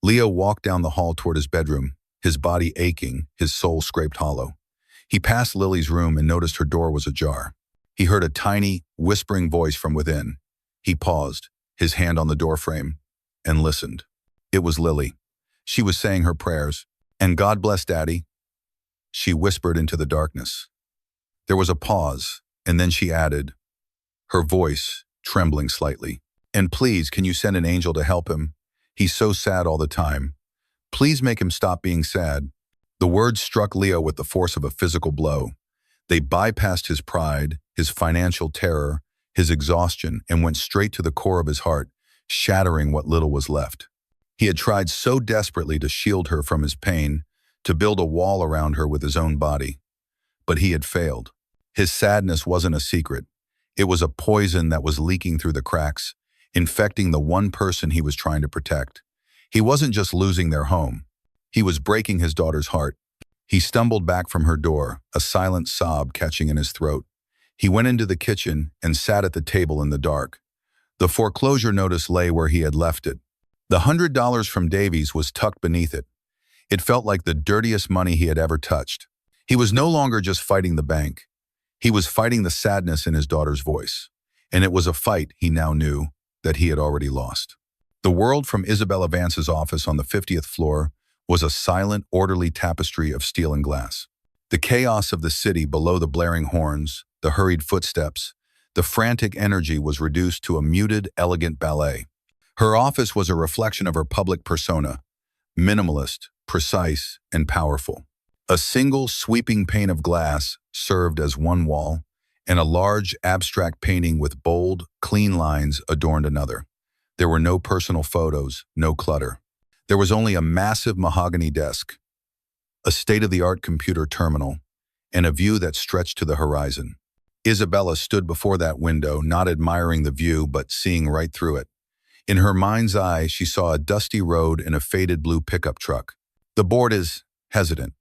Speaker 1: Leo walked down the hall toward his bedroom, his body aching, his soul scraped hollow. He passed Lily's room and noticed her door was ajar. He heard a tiny, whispering voice from within. He paused, his hand on the doorframe, and listened. It was Lily. She was saying her prayers. "And God bless Daddy," she whispered into the darkness. There was a pause, and then she added, her voice trembling slightly, "And please, can you send an angel to help him? He's so sad all the time. Please make him stop being sad." The words struck Leo with the force of a physical blow. They bypassed his pride, his financial terror, his exhaustion, and went straight to the core of his heart, shattering what little was left. He had tried so desperately to shield her from his pain, to build a wall around her with his own body. But he had failed. His sadness wasn't a secret. It was a poison that was leaking through the cracks, infecting the one person he was trying to protect. He wasn't just losing their home. He was breaking his daughter's heart. He stumbled back from her door, a silent sob catching in his throat. He went into the kitchen and sat at the table in the dark. The foreclosure notice lay where he had left it. The $100 from Davies was tucked beneath it. It felt like the dirtiest money he had ever touched. He was no longer just fighting the bank. He was fighting the sadness in his daughter's voice. And it was a fight, he now knew, that he had already lost. The world from Isabella Vance's office on the 50th floor was a silent, orderly tapestry of steel and glass. The chaos of the city below the blaring horns, the hurried footsteps, the frantic energy was reduced to a muted, elegant ballet. Her office was a reflection of her public persona, minimalist, precise, and powerful. A single sweeping pane of glass served as one wall, and a large abstract painting with bold, clean lines adorned another. There were no personal photos, no clutter. There was only a massive mahogany desk, a state-of-the-art computer terminal, and a view that stretched to the horizon. Isabella stood before that window, not admiring the view, but seeing right through it. In her mind's eye, she saw a dusty road and a faded blue pickup truck. "The board is hesitant,"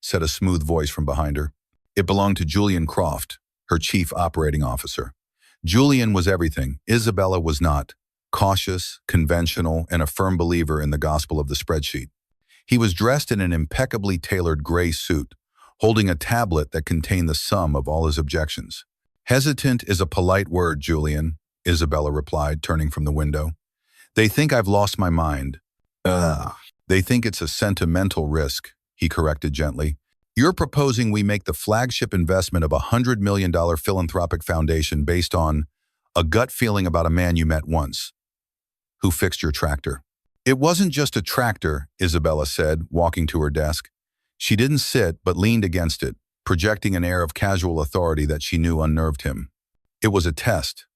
Speaker 1: said a smooth voice from behind her. It belonged to Julian Croft, her chief operating officer. Julian was everything. Isabella was not. Cautious, conventional, and a firm believer in the gospel of the spreadsheet. He was dressed in an impeccably tailored gray suit, holding a tablet that contained the sum of all his objections. "Hesitant is a polite word, Julian," Isabella replied, turning from the window. "They think I've lost my mind." "They think it's a sentimental risk," he corrected gently. "You're proposing we make the flagship investment of a $100 million philanthropic foundation based on a gut feeling about a man you met once, who fixed your tractor." "It wasn't just a tractor," Isabella said, walking to her desk. She didn't sit, but leaned against it, projecting an air of casual authority that she knew unnerved him. "It was a test,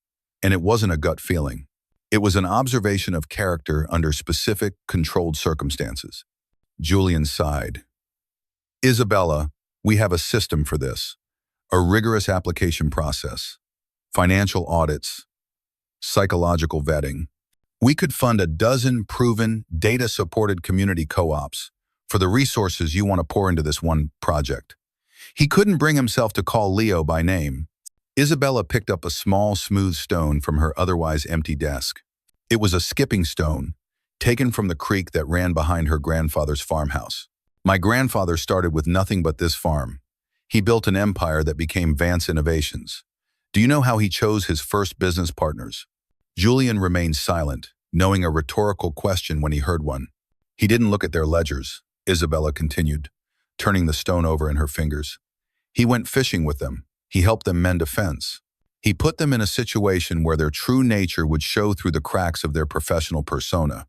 Speaker 1: and it wasn't a gut feeling. It was an observation of character under specific, controlled circumstances." Julian sighed. "Isabella, we have a system for this, a rigorous application process, financial audits, psychological vetting. We could fund a dozen proven, data-supported community co-ops for the resources you want to pour into this one project." He couldn't bring himself to call Leo by name. Isabella picked up a small, smooth stone from her otherwise empty desk. It was a skipping stone, taken from the creek that ran behind her grandfather's farmhouse. "My grandfather started with nothing but this farm. He built an empire that became Vance Innovations. Do you know how he chose his first business partners?" Julian remained silent, knowing a rhetorical question when he heard one. He didn't look at their ledgers. Isabella continued, turning the stone over in her fingers. He went fishing with them. He helped them mend a fence. He put them in a situation where their true nature would show through the cracks of their professional persona.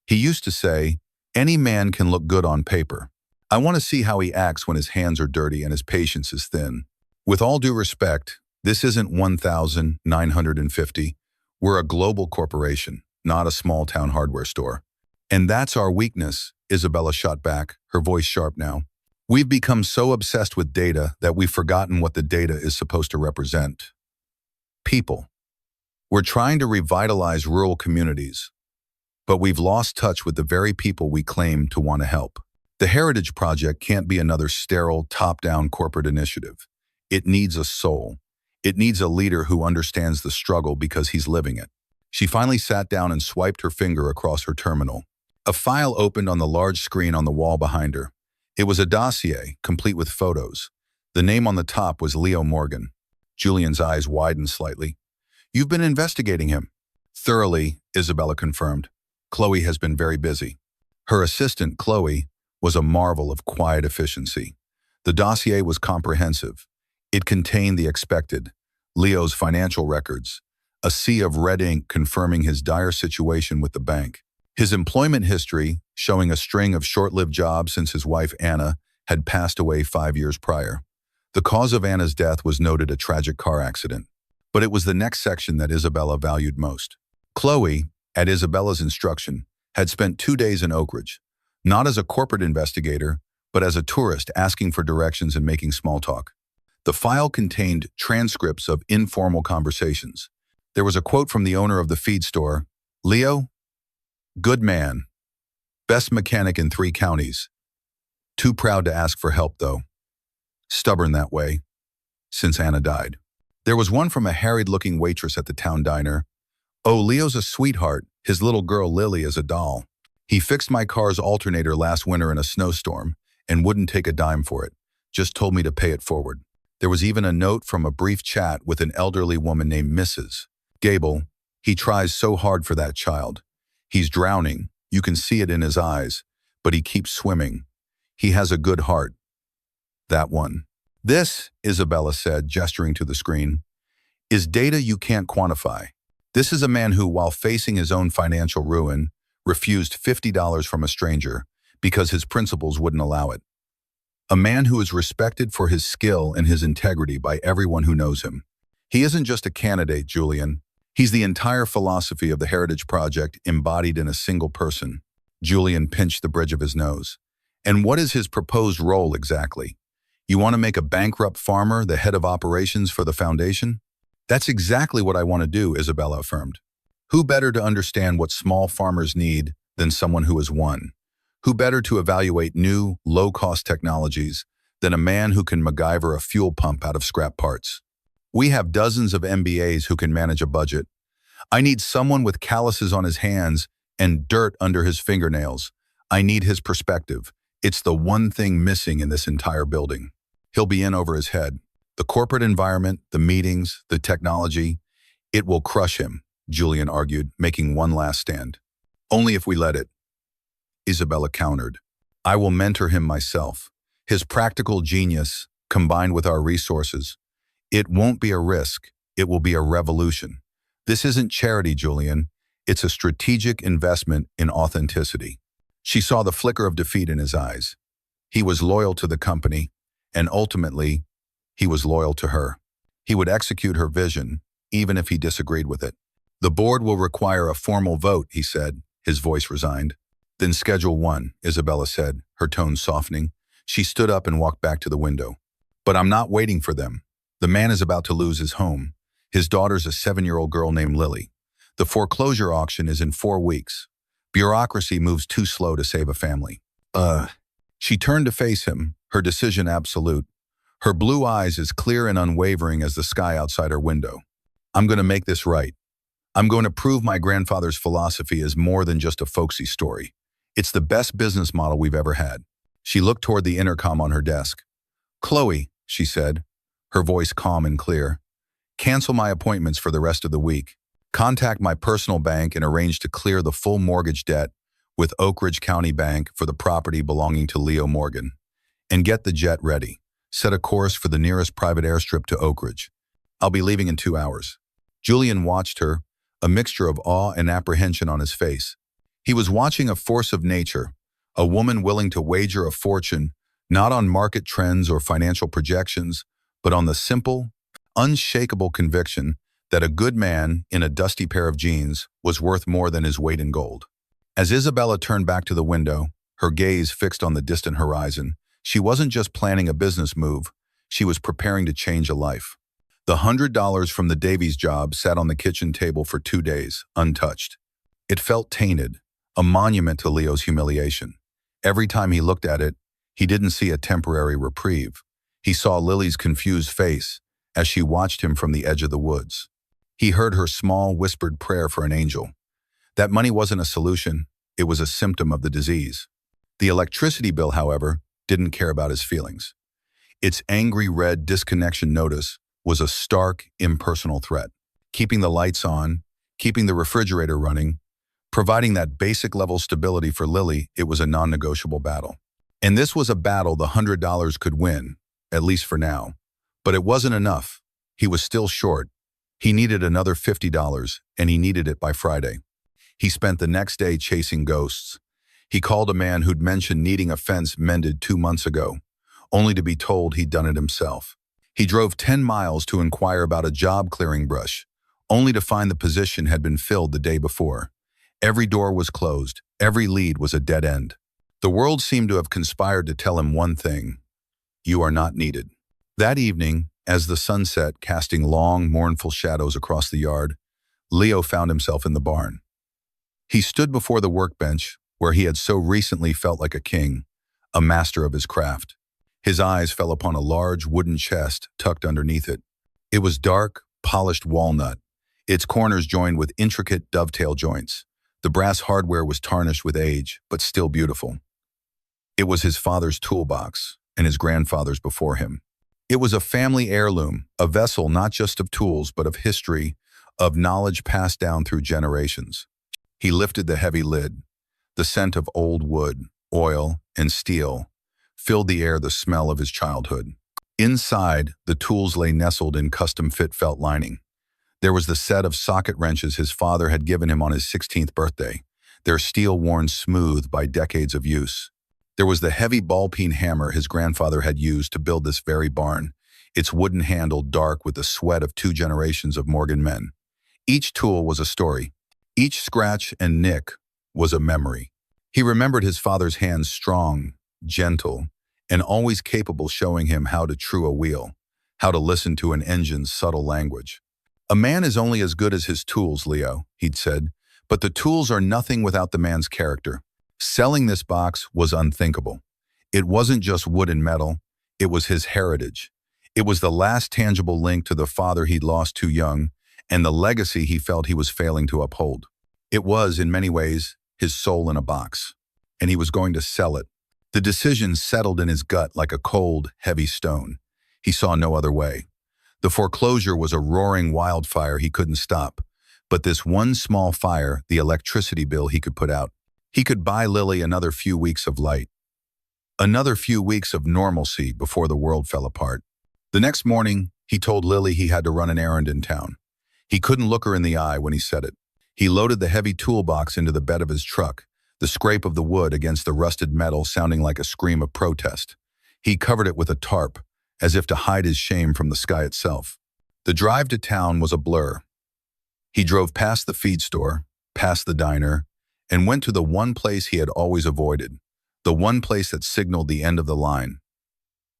Speaker 1: He used to say, "Any man can look good on paper. I want to see how he acts when his hands are dirty and his patience is thin." With all due respect, this isn't 1,950. We're a global corporation, not a small-town hardware store. And that's our weakness, Isabella shot back, her voice sharp now. We've become so obsessed with data that we've forgotten what the data is supposed to represent. People. We're trying to revitalize rural communities, but we've lost touch with the very people we claim to want to help. The Heritage Project can't be another sterile, top-down corporate initiative. It needs a soul. It needs a leader who understands the struggle because he's living it. She finally sat down and swiped her finger across her terminal. A file opened on the large screen on the wall behind her. It was a dossier, complete with photos. The name on the top was Leo Morgan. Julian's eyes widened slightly. "You've been investigating him." "Thoroughly," Isabella confirmed. "Chloe has been very busy." Her assistant, Chloe, was a marvel of quiet efficiency. The dossier was comprehensive. It contained the expected: Leo's financial records, a sea of red ink confirming his dire situation with the bank, his employment history showing a string of short-lived jobs since his wife Anna had passed away 5 years prior. The cause of Anna's death was noted a tragic car accident, but it was the next section that Isabella valued most. Chloe, at Isabella's instruction, had spent 2 days in Oak Ridge, not as a corporate investigator, but as a tourist asking for directions and making small talk. The file contained transcripts of informal conversations. There was a quote from the owner of the feed store: "Leo, good man. Best mechanic in 3 counties. Too proud to ask for help, though. Stubborn that way, since Anna died." There was one from a harried-looking waitress at the town diner. "Oh, Leo's a sweetheart. His little girl Lily is a doll. He fixed my car's alternator last winter in a snowstorm and wouldn't take a dime for it. Just told me to pay it forward." There was even a note from a brief chat with an elderly woman named Mrs. Gable. "He tries so hard for that child. He's drowning. You can see it in his eyes, but he keeps swimming. He has a good heart." That one. "This," Isabella said, gesturing to the screen, "is data you can't quantify. This is a man who, while facing his own financial ruin, refused $50 from a stranger because his principles wouldn't allow it. A man who is respected for his skill and his integrity by everyone who knows him. He isn't just a candidate, Julian. He's the entire philosophy of the Heritage Project embodied in a single person." Julian pinched the bridge of his nose. "And what is his proposed role exactly? You want to make a bankrupt farmer the head of operations for the foundation?" "That's exactly what I want to do," Isabella affirmed. "Who better to understand what small farmers need than someone who is one? Who better to evaluate new, low-cost technologies than a man who can MacGyver a fuel pump out of scrap parts? We have dozens of MBAs who can manage a budget. I need someone with calluses on his hands and dirt under his fingernails. I need his perspective. It's the one thing missing in this entire building. He'll be in over his head. The corporate environment, the meetings, the technology, it will crush him," Julian argued, making one last stand. "Only if we let it," Isabella countered. "I will mentor him myself. His practical genius, combined with our resources. It won't be a risk. It will be a revolution. This isn't charity, Julian. It's a strategic investment in authenticity." She saw the flicker of defeat in his eyes. He was loyal to the company, and ultimately, he was loyal to her. He would execute her vision, even if he disagreed with it. "The board will require a formal vote," he said, his voice resigned. "Then schedule one," Isabella said, her tone softening. She stood up and walked back to the window. "But I'm not waiting for them. The man is about to lose his home. His daughter's a 7-year-old girl named Lily. The foreclosure auction is in 4 weeks. Bureaucracy moves too slow to save a family." She turned to face him, her decision absolute. Her blue eyes as clear and unwavering as the sky outside her window. "I'm going to make this right. I'm going to prove my grandfather's philosophy is more than just a folksy story. It's the best business model we've ever had." She looked toward the intercom on her desk. "Chloe," she said, her voice calm and clear, "cancel my appointments for the rest of the week. Contact my personal bank and arrange to clear the full mortgage debt with Oak Ridge County Bank for the property belonging to Leo Morgan. And get the jet ready. Set a course for the nearest private airstrip to Oak Ridge. I'll be leaving in 2 hours. Julian watched her, a mixture of awe and apprehension on his face. He was watching a force of nature, a woman willing to wager a fortune, not on market trends or financial projections, but on the simple, unshakable conviction that a good man in a dusty pair of jeans was worth more than his weight in gold. As Isabella turned back to the window, her gaze fixed on the distant horizon, she wasn't just planning a business move, she was preparing to change a life. The $100 from the Davies job sat on the kitchen table for 2 days, untouched. It felt tainted, a monument to Leo's humiliation. Every time he looked at it, he didn't see a temporary reprieve. He saw Lily's confused face as she watched him from the edge of the woods. He heard her small, whispered prayer for an angel. That money wasn't a solution, it was a symptom of the disease. The electricity bill, however, didn't care about his feelings. Its angry red disconnection notice was a stark, impersonal threat. Keeping the lights on, keeping the refrigerator running, providing that basic level stability for Lily, it was a non-negotiable battle. And this was a battle the $100 could win, at least for now. But it wasn't enough. He was still short. He needed another $50, and he needed it by Friday. He spent the next day chasing ghosts. He called a man who'd mentioned needing a fence mended 2 months ago, only to be told he'd done it himself. He drove 10 miles to inquire about a job clearing brush, only to find the position had been filled the day before. Every door was closed. Every lead was a dead end. The world seemed to have conspired to tell him one thing: you are not needed. That evening, as the sun set, casting long, mournful shadows across the yard, Leo found himself in the barn. He stood before the workbench, where he had so recently felt like a king, a master of his craft. His eyes fell upon a large wooden chest tucked underneath it. It was dark, polished walnut, its corners joined with intricate dovetail joints. The brass hardware was tarnished with age, but still beautiful. It was his father's toolbox, and his grandfather's before him. It was a family heirloom, a vessel not just of tools, but of history, of knowledge passed down through generations. He lifted the heavy lid. The scent of old wood, oil, and steel filled the air, the smell of his childhood. Inside, the tools lay nestled in custom-fit felt lining. There was the set of socket wrenches his father had given him on his 16th birthday, their steel worn smooth by decades of use. There was the heavy ball-peen hammer his grandfather had used to build this very barn, its wooden handle dark with the sweat of 2 generations of Morgan men. Each tool was a story. Each scratch and nick was a memory. He remembered his father's hands strong, gentle, and always capable, showing him how to true a wheel, how to listen to an engine's subtle language. A man is only as good as his tools, Leo, he'd said, but the tools are nothing without the man's character. Selling this box was unthinkable. It wasn't just wood and metal, it was his heritage. It was the last tangible link to the father he'd lost too young, and the legacy he felt he was failing to uphold. It was, in many ways, his soul in a box, and he was going to sell it. The decision settled in his gut like a cold, heavy stone. He saw no other way. The foreclosure was a roaring wildfire he couldn't stop, but this one small fire, the electricity bill, he could put out. He could buy Lily another few weeks of light, another few weeks of normalcy before the world fell apart. The next morning, he told Lily he had to run an errand in town. He couldn't look her in the eye when he said it. He loaded the heavy toolbox into the bed of his truck, the scrape of the wood against the rusted metal sounding like a scream of protest. He covered it with a tarp, as if to hide his shame from the sky itself. The drive to town was a blur. He drove past the feed store, past the diner, and went to the one place he had always avoided, the one place that signaled the end of the line: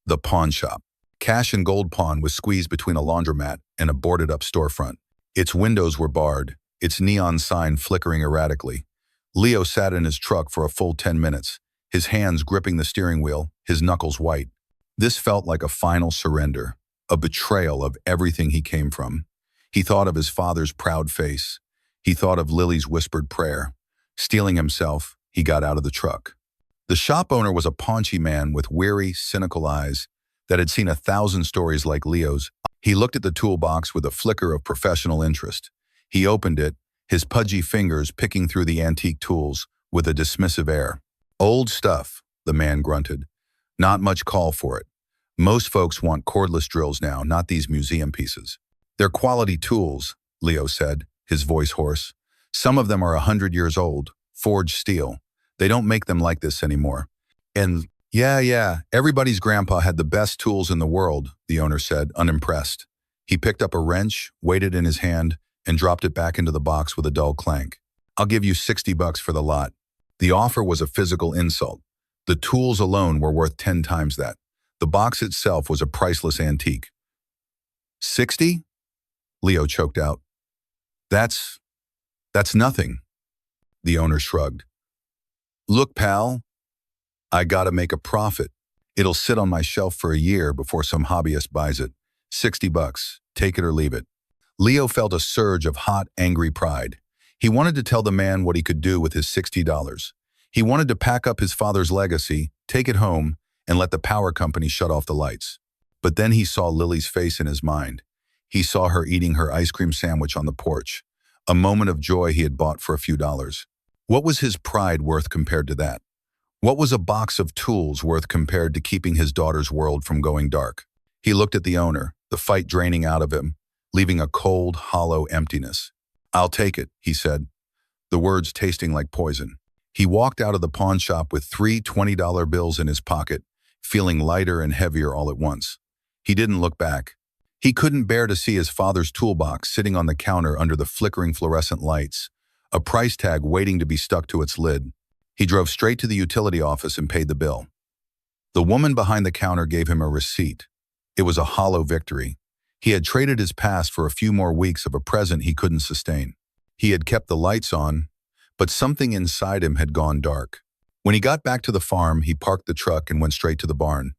Speaker 1: the pawn shop. Cash and gold pawn was squeezed between a laundromat and a boarded-up storefront. Its windows were barred, its neon sign flickering erratically. Leo sat in his truck for a full 10 minutes, his hands gripping the steering wheel, his knuckles white. This felt like a final surrender, a betrayal of everything he came from. He thought of his father's proud face. He thought of Lily's whispered prayer. Steeling himself, he got out of the truck. The shop owner was a paunchy man with weary, cynical eyes that had seen 1,000 stories like Leo's. He looked at the toolbox with a flicker of professional interest. He opened it, his pudgy fingers picking through the antique tools with a dismissive air. Old stuff, the man grunted. Not much call for it. Most folks want cordless drills now, not these museum pieces. They're quality tools, Leo said, his voice hoarse. Some of them are 100 years old, forged steel. They don't make them like this anymore. And yeah, everybody's grandpa had the best tools in the world, the owner said, unimpressed. He picked up a wrench, weighed it in his hand, and dropped it back into the box with a dull clank. I'll give you $60 for the lot. The offer was a physical insult. The tools alone were worth 10 times that. The box itself was a priceless antique. 60? Leo choked out. That's nothing. The owner shrugged. Look, pal, I gotta make a profit. It'll sit on my shelf for a year before some hobbyist buys it. $60, take it or leave it. Leo felt a surge of hot, angry pride. He wanted to tell the man what he could do with his $60. He wanted to pack up his father's legacy, take it home, and let the power company shut off the lights. But then he saw Lily's face in his mind. He saw her eating her ice cream sandwich on the porch, a moment of joy he had bought for a few dollars. What was his pride worth compared to that? What was a box of tools worth compared to keeping his daughter's world from going dark? He looked at the owner, the fight draining out of him, leaving a cold, hollow emptiness. I'll take it, he said, the words tasting like poison. He walked out of the pawn shop with 3 $20 bills in his pocket, feeling lighter and heavier all at once. He didn't look back. He couldn't bear to see his father's toolbox sitting on the counter under the flickering fluorescent lights, a price tag waiting to be stuck to its lid. He drove straight to the utility office and paid the bill. The woman behind the counter gave him a receipt. It was a hollow victory. He had traded his past for a few more weeks of a present he couldn't sustain. He had kept the lights on, but something inside him had gone dark. When he got back to the farm, he parked the truck and went straight to the barn.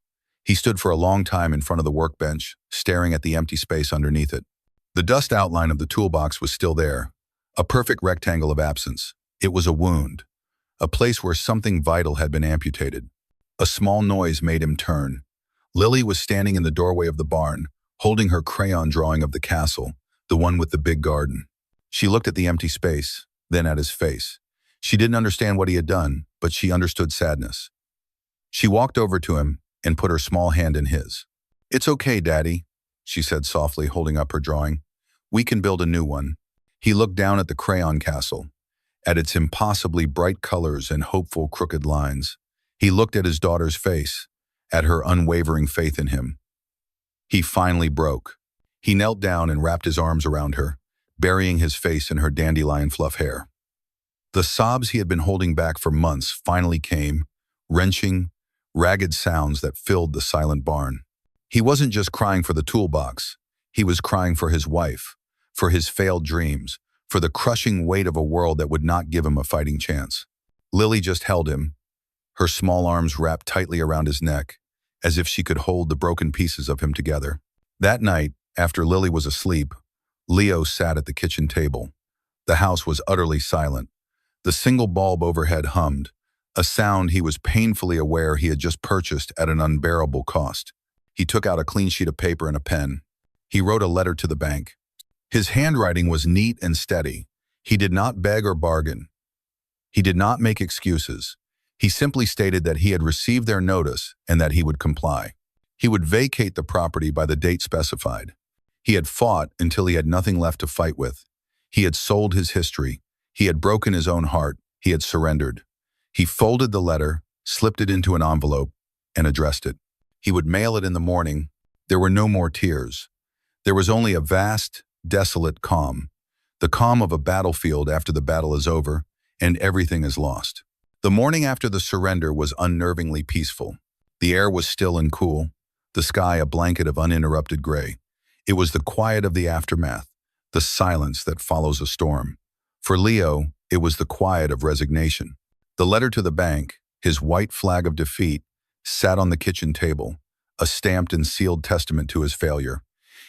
Speaker 1: He stood for a long time in front of the workbench, staring at the empty space underneath it. The dust outline of the toolbox was still there, a perfect rectangle of absence. It was a wound, a place where something vital had been amputated. A small noise made him turn. Lily was standing in the doorway of the barn, holding her crayon drawing of the castle, the one with the big garden. She looked at the empty space, then at his face. She didn't understand what he had done, but she understood sadness. She walked over to him and put her small hand in his. It's okay, Daddy, she said softly, holding up her drawing. We can build a new one. He looked down at the crayon castle, at its impossibly bright colors and hopeful crooked lines. He looked at his daughter's face, at her unwavering faith in him. He finally broke. He knelt down and wrapped his arms around her, burying his face in her dandelion fluff hair. The sobs he had been holding back for months finally came, wrenching, ragged sounds that filled the silent barn. He wasn't just crying for the toolbox. He was crying for his wife, for his failed dreams, for the crushing weight of a world that would not give him a fighting chance. Lily just held him, her small arms wrapped tightly around his neck, as if she could hold the broken pieces of him together. That night, after Lily was asleep, Leo sat at the kitchen table. The house was utterly silent. The single bulb overhead hummed, a sound he was painfully aware he had just purchased at an unbearable cost. He took out a clean sheet of paper and a pen. He wrote a letter to the bank. His handwriting was neat and steady. He did not beg or bargain. He did not make excuses. He simply stated that he had received their notice and that he would comply. He would vacate the property by the date specified. He had fought until he had nothing left to fight with. He had sold his history. He had broken his own heart. He had surrendered. He folded the letter, slipped it into an envelope, and addressed it. He would mail it in the morning. There were no more tears. There was only a vast, desolate calm, the calm of a battlefield after the battle is over and everything is lost. The morning after the surrender was unnervingly peaceful. The air was still and cool, the sky a blanket of uninterrupted gray. It was the quiet of the aftermath, the silence that follows a storm. For Leo, it was the quiet of resignation. The letter to the bank, his white flag of defeat, sat on the kitchen table, a stamped and sealed testament to his failure.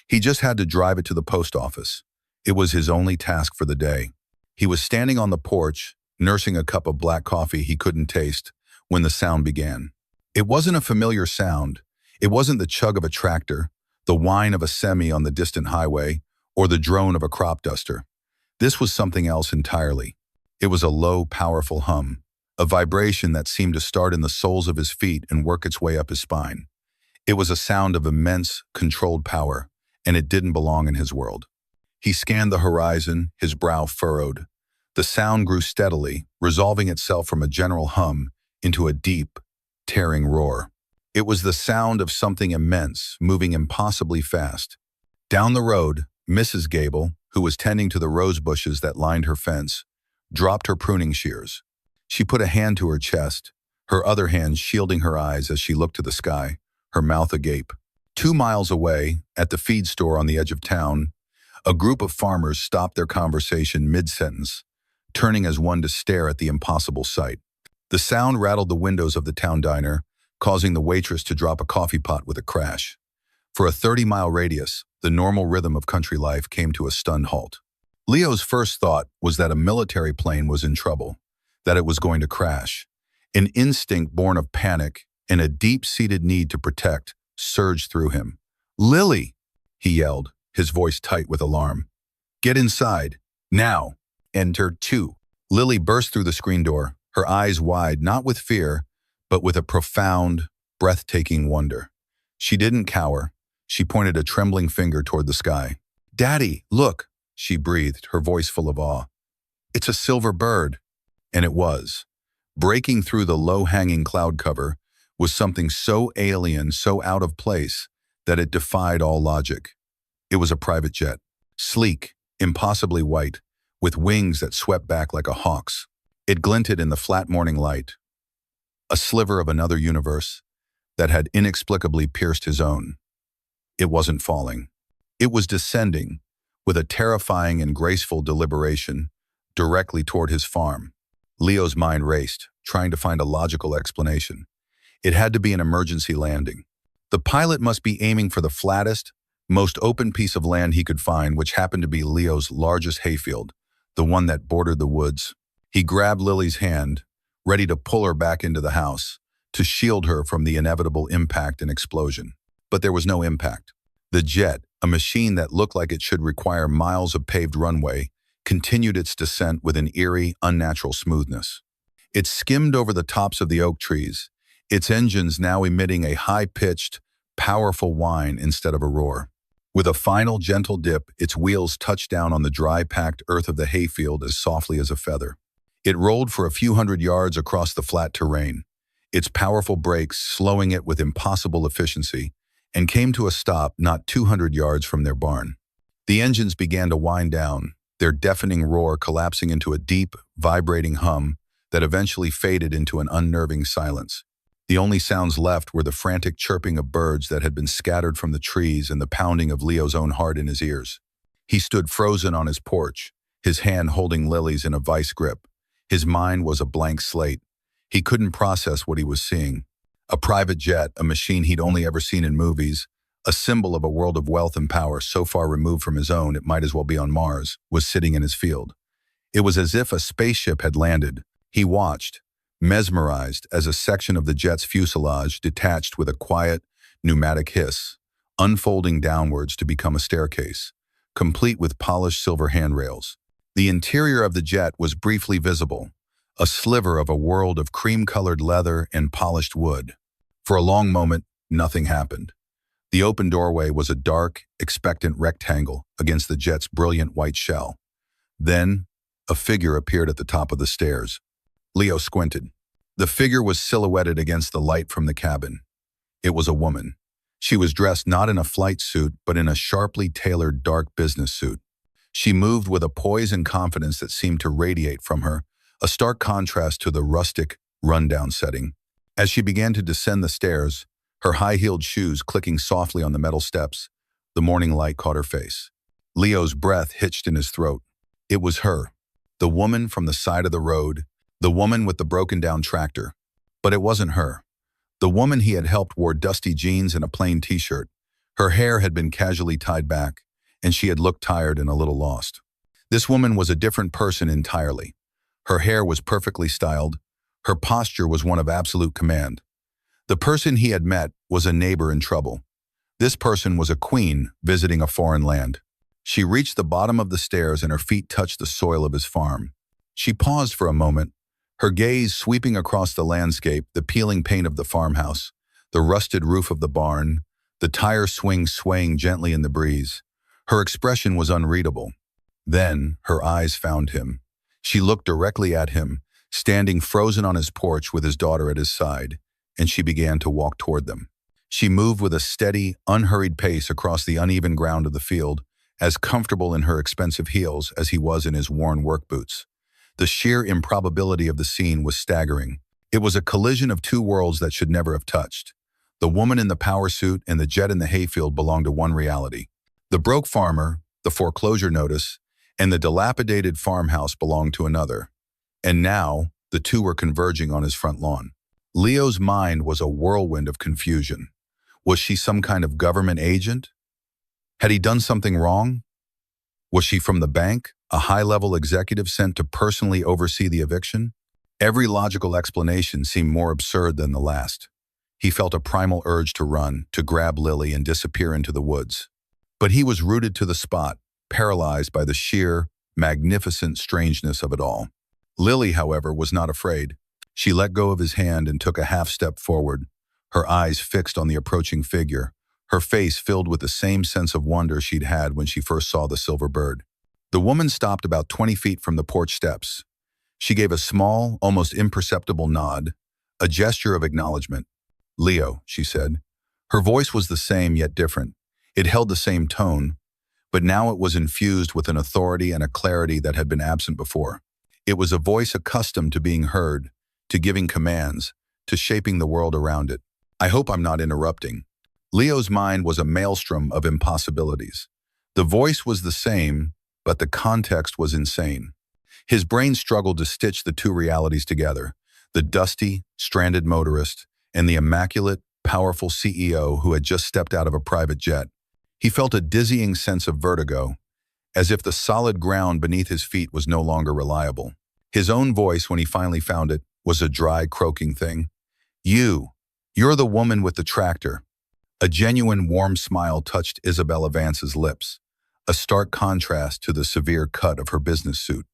Speaker 1: He just had to drive it to the post office. It was his only task for the day. He was standing on the porch, nursing a cup of black coffee he couldn't taste, when the sound began. It wasn't a familiar sound. It wasn't the chug of a tractor, the whine of a semi on the distant highway, or the drone of a crop duster. This was something else entirely. It was a low, powerful hum, a vibration that seemed to start in the soles of his feet and work its way up his spine. It was a sound of immense, controlled power, and it didn't belong in his world. He scanned the horizon, his brow furrowed. The sound grew steadily, resolving itself from a general hum into a deep, tearing roar. It was the sound of something immense, moving impossibly fast. Down the road, Mrs. Gable, who was tending to the rose bushes that lined her fence, dropped her pruning shears. She put a hand to her chest, her other hand shielding her eyes as she looked to the sky, her mouth agape. 2 miles away, at the feed store on the edge of town, a group of farmers stopped their conversation mid-sentence, turning as one to stare at the impossible sight. The sound rattled the windows of the town diner, causing the waitress to drop a coffee pot with a crash. For a 30-mile radius, the normal rhythm of country life came to a stunned halt. Leo's first thought was that a military plane was in trouble, that it was going to crash. An instinct born of panic and a deep-seated need to protect surged through him. "Lily!" he yelled, his voice tight with alarm. "Get inside. Now!" Enter 2. Lily burst through the screen door, her eyes wide, not with fear, but with a profound, breathtaking wonder. She didn't cower. She pointed a trembling finger toward the sky. "Daddy, look!" she breathed, her voice full of awe. "It's a silver bird." And it was. Breaking through the low-hanging cloud cover was something so alien, so out of place, that it defied all logic. It was a private jet, sleek, impossibly white, with wings that swept back like a hawk's. It glinted in the flat morning light, a sliver of another universe that had inexplicably pierced his own. It wasn't falling. It was descending, with a terrifying and graceful deliberation, directly toward his farm. Leo's mind raced, trying to find a logical explanation. It had to be an emergency landing. The pilot must be aiming for the flattest, most open piece of land he could find, which happened to be Leo's largest hayfield, the one that bordered the woods. He grabbed Lily's hand, ready to pull her back into the house, to shield her from the inevitable impact and explosion. But there was no impact. The jet, a machine that looked like it should require miles of paved runway, continued its descent with an eerie, unnatural smoothness. It skimmed over the tops of the oak trees, its engines now emitting a high-pitched, powerful whine instead of a roar. With a final gentle dip, its wheels touched down on the dry, packed earth of the hayfield as softly as a feather. It rolled for a few hundred yards across the flat terrain, its powerful brakes slowing it with impossible efficiency, and came to a stop not 200 yards from their barn. The engines began to wind down, their deafening roar collapsing into a deep, vibrating hum that eventually faded into an unnerving silence. The only sounds left were the frantic chirping of birds that had been scattered from the trees and the pounding of Leo's own heart in his ears. He stood frozen on his porch, his hand holding Lily's in a vice grip. His mind was a blank slate. He couldn't process what he was seeing. A private jet, a machine he'd only ever seen in movies, a symbol of a world of wealth and power so far removed from his own it might as well be on Mars, was sitting in his field. It was as if a spaceship had landed. He watched, mesmerized, as a section of the jet's fuselage detached with a quiet, pneumatic hiss, unfolding downwards to become a staircase, complete with polished silver handrails. The interior of the jet was briefly visible, a sliver of a world of cream-colored leather and polished wood. For a long moment, nothing happened. The open doorway was a dark, expectant rectangle against the jet's brilliant white shell. Then, a figure appeared at the top of the stairs. Leo squinted. The figure was silhouetted against the light from the cabin. It was a woman. She was dressed not in a flight suit, but in a sharply tailored dark business suit. She moved with a poise and confidence that seemed to radiate from her, a stark contrast to the rustic, run-down setting. As she began to descend the stairs, her high-heeled shoes clicking softly on the metal steps, the morning light caught her face. Leo's breath hitched in his throat. It was her, the woman from the side of the road, the woman with the broken-down tractor. But it wasn't her. The woman he had helped wore dusty jeans and a plain t-shirt. Her hair had been casually tied back, and she had looked tired and a little lost. This woman was a different person entirely. Her hair was perfectly styled. Her posture was one of absolute command. The person he had met was a neighbor in trouble. This person was a queen visiting a foreign land. She reached the bottom of the stairs and her feet touched the soil of his farm. She paused for a moment, Her gaze sweeping across the landscape, the peeling paint of the farmhouse, the rusted roof of the barn, the tire swing swaying gently in the breeze. Her expression was unreadable. Then her eyes found him. She looked directly at him, standing frozen on his porch with his daughter at his side, and she began to walk toward them. She moved with a steady, unhurried pace across the uneven ground of the field, as comfortable in her expensive heels as he was in his worn work boots. The sheer improbability of the scene was staggering. It was a collision of two worlds that should never have touched. The woman in the power suit and the jet in the hayfield belonged to one reality. The broke farmer, the foreclosure notice, and the dilapidated farmhouse belonged to another. And now, the two were converging on his front lawn. Leo's mind was a whirlwind of confusion. Was she some kind of government agent? Had he done something wrong? Was she from the bank, a high-level executive sent to personally oversee the eviction? Every logical explanation seemed more absurd than the last. He felt a primal urge to run, to grab Lily and disappear into the woods. But he was rooted to the spot, paralyzed by the sheer, magnificent strangeness of it all. Lily, however, was not afraid. She let go of his hand and took a half-step forward, her eyes fixed on the approaching figure, her face filled with the same sense of wonder she'd had when she first saw the silver bird. The woman stopped about 20 feet from the porch steps. She gave a small, almost imperceptible nod, a gesture of acknowledgement. "Leo," she said. Her voice was the same yet different. It held the same tone, but now it was infused with an authority and a clarity that had been absent before. It was a voice accustomed to being heard, to giving commands, to shaping the world around it. "I hope I'm not interrupting." Leo's mind was a maelstrom of impossibilities. The voice was the same, but the context was insane. His brain struggled to stitch the two realities together, the dusty, stranded motorist and the immaculate, powerful CEO who had just stepped out of a private jet. He felt a dizzying sense of vertigo, as if the solid ground beneath his feet was no longer reliable. His own voice, when he finally found it, was a dry, croaking thing. You're the woman with the tractor." A genuine warm smile touched Isabella Vance's lips, a stark contrast to the severe cut of her business suit.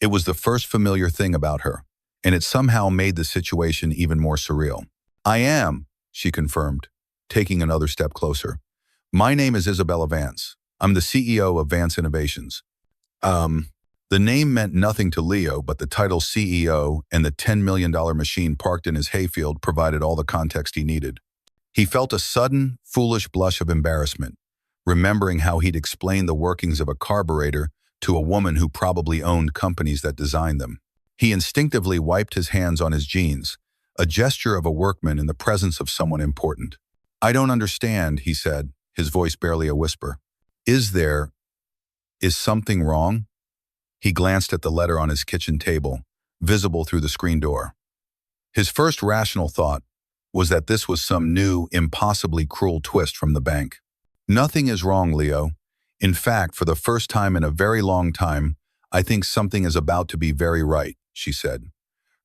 Speaker 1: It was the first familiar thing about her, and it somehow made the situation even more surreal. "I am," she confirmed, taking another step closer. "My name is Isabella Vance. I'm the CEO of Vance Innovations." The name meant nothing to Leo, but the title CEO and the $10 million machine parked in his hayfield provided all the context he needed. He felt a sudden, foolish blush of embarrassment, remembering how he'd explained the workings of a carburetor to a woman who probably owned companies that designed them. He instinctively wiped his hands on his jeans, a gesture of a workman in the presence of someone important. "I don't understand," he said, his voice barely a whisper. Is something wrong?" He glanced at the letter on his kitchen table, visible through the screen door. His first rational thought was that this was some new, impossibly cruel twist from the bank. "Nothing is wrong, Leo. In fact, for the first time in a very long time, I think something is about to be very right," she said.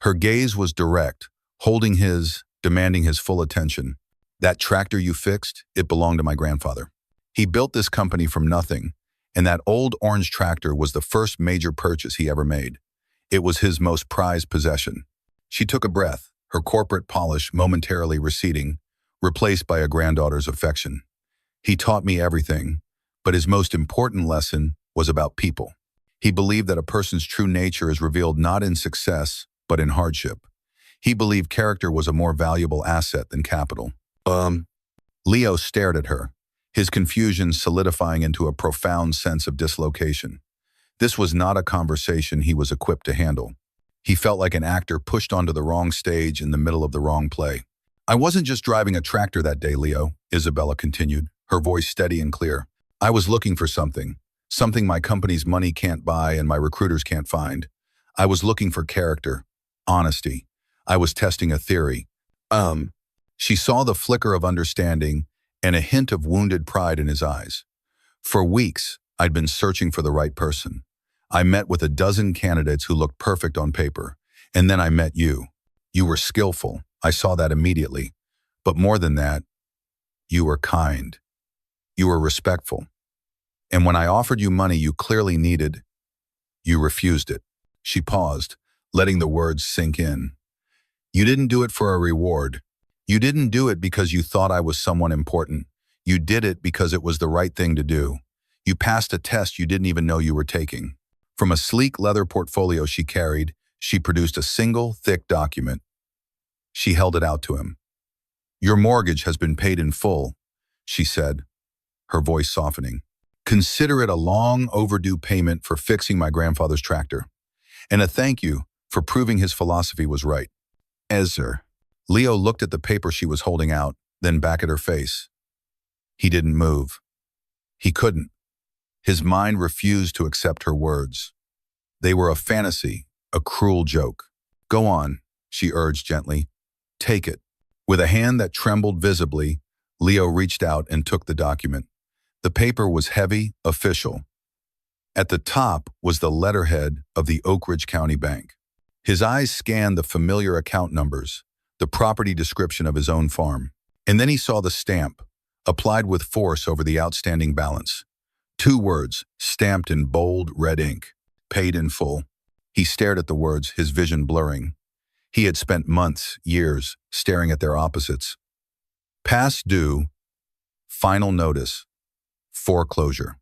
Speaker 1: Her gaze was direct, holding his, demanding his full attention. "That tractor you fixed, it belonged to my grandfather. He built this company from nothing, and that old orange tractor was the first major purchase he ever made. It was his most prized possession." She took a breath, her corporate polish momentarily receding, replaced by a granddaughter's affection. "He taught me everything, but his most important lesson was about people. He believed that a person's true nature is revealed not in success, but in hardship. He believed character was a more valuable asset than capital." Leo stared at her, his confusion solidifying into a profound sense of dislocation. This was not a conversation he was equipped to handle. He felt like an actor pushed onto the wrong stage in the middle of the wrong play. "I wasn't just driving a tractor that day, Leo," Isabella continued, her voice steady and clear. "I was looking for something my company's money can't buy and my recruiters can't find. I was looking for character, honesty. I was testing a theory." She saw the flicker of understanding and a hint of wounded pride in his eyes. "For weeks, I'd been searching for the right person. I met with a dozen candidates who looked perfect on paper, and then I met you. You were skillful, I saw that immediately. But more than that, you were kind. You were respectful. And when I offered you money you clearly needed, you refused it." She paused, letting the words sink in. You didn't do it for a reward. You didn't do it because you thought I was someone important. You did it because it was the right thing to do. You passed a test you didn't even know you were taking. From a sleek leather portfolio she carried, she produced a single, thick document. She held it out to him. Your mortgage has been paid in full, she said, her voice softening. Consider it a long overdue payment for fixing my grandfather's tractor, and a thank you for proving his philosophy was right. Ezer. Leo looked at the paper she was holding out, then back at her face. He didn't move. He couldn't. His mind refused to accept her words. They were a fantasy, a cruel joke. Go on, she urged gently. Take it. With a hand that trembled visibly, Leo reached out and took the document. The paper was heavy, official. At the top was the letterhead of the Oak Ridge County Bank. His eyes scanned the familiar account numbers, the property description of his own farm. And then he saw the stamp, applied with force over the outstanding balance. 2 words, stamped in bold red ink, paid in full. He stared at the words, his vision blurring. He had spent months, years, staring at their opposites. Past due, final notice, foreclosure.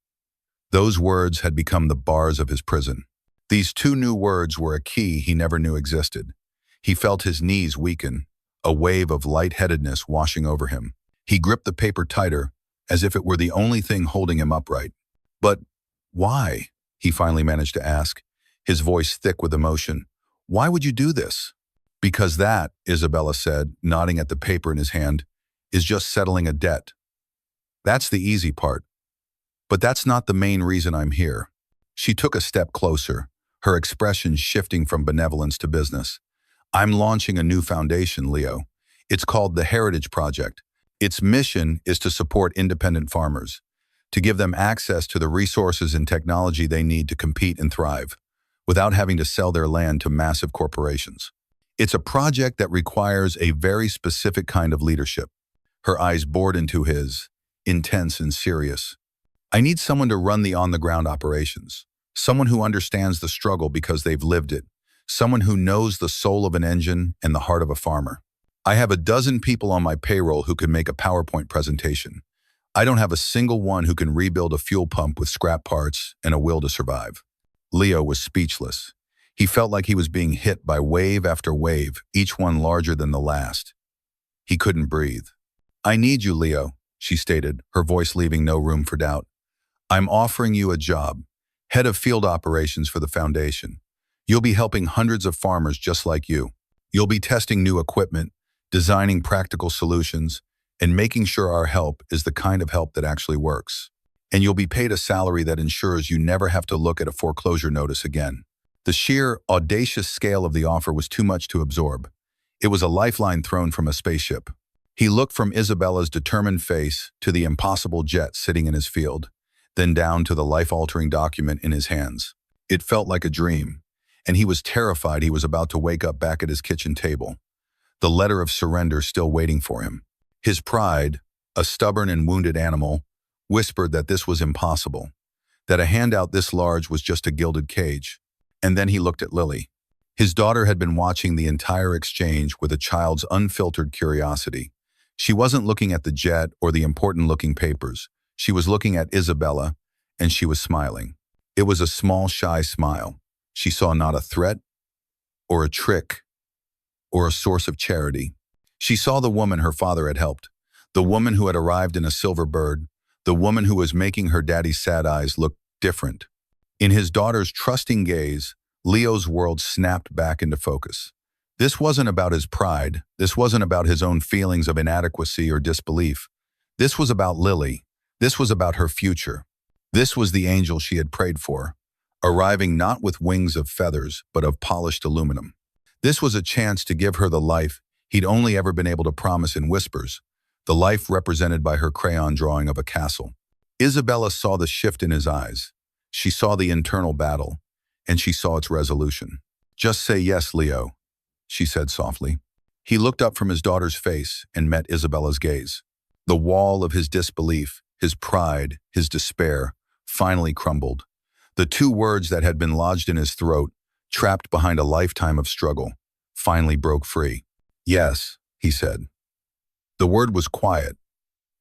Speaker 1: Those words had become the bars of his prison. These 2 new words were a key he never knew existed. He felt his knees weaken, a wave of lightheadedness washing over him. He gripped the paper tighter, as if it were the only thing holding him upright. But why? He finally managed to ask, his voice thick with emotion. Why would you do this? Because that, Isabella said, nodding at the paper in his hand, is just settling a debt. That's the easy part. But that's not the main reason I'm here. She took a step closer, her expression shifting from benevolence to business. I'm launching a new foundation, Leo. It's called the Heritage Project. Its mission is to support independent farmers, to give them access to the resources and technology they need to compete and thrive, without having to sell their land to massive corporations. It's a project that requires a very specific kind of leadership. Her eyes bored into his, intense and serious. I need someone to run the on-the-ground operations, someone who understands the struggle because they've lived it, someone who knows the soul of an engine and the heart of a farmer. I have a dozen people on my payroll who can make a PowerPoint presentation. I don't have a single one who can rebuild a fuel pump with scrap parts and a will to survive. Leo was speechless. He felt like he was being hit by wave after wave, each one larger than the last. He couldn't breathe. I need you, Leo, she stated, her voice leaving no room for doubt. I'm offering you a job, head of field operations for the foundation. You'll be helping hundreds of farmers just like you. You'll be testing new equipment, designing practical solutions, and making sure our help is the kind of help that actually works. And you'll be paid a salary that ensures you never have to look at a foreclosure notice again. The sheer, audacious scale of the offer was too much to absorb. It was a lifeline thrown from a spaceship. He looked from Isabella's determined face to the impossible jet sitting in his field, then down to the life-altering document in his hands. It felt like a dream, and he was terrified he was about to wake up back at his kitchen table, the letter of surrender still waiting for him. His pride, a stubborn and wounded animal, whispered that this was impossible, that a handout this large was just a gilded cage. And then he looked at Lily. His daughter had been watching the entire exchange with a child's unfiltered curiosity. She wasn't looking at the jet or the important-looking papers. She was looking at Isabella, and she was smiling. It was a small, shy smile. She saw not a threat, or a trick, or a source of charity. She saw the woman her father had helped, the woman who had arrived in a silver bird, the woman who was making her daddy's sad eyes look different. In his daughter's trusting gaze, Leo's world snapped back into focus. This wasn't about his pride. This wasn't about his own feelings of inadequacy or disbelief. This was about Lily. This was about her future. This was the angel she had prayed for, arriving not with wings of feathers, but of polished aluminum. This was a chance to give her the life he'd only ever been able to promise in whispers, the life represented by her crayon drawing of a castle. Isabella saw the shift in his eyes. She saw the internal battle, and she saw its resolution. Just say yes, Leo, she said softly. He looked up from his daughter's face and met Isabella's gaze. The wall of his disbelief, his pride, his despair, finally crumbled. The 2 words that had been lodged in his throat, trapped behind a lifetime of struggle, finally broke free. Yes, he said. The word was quiet,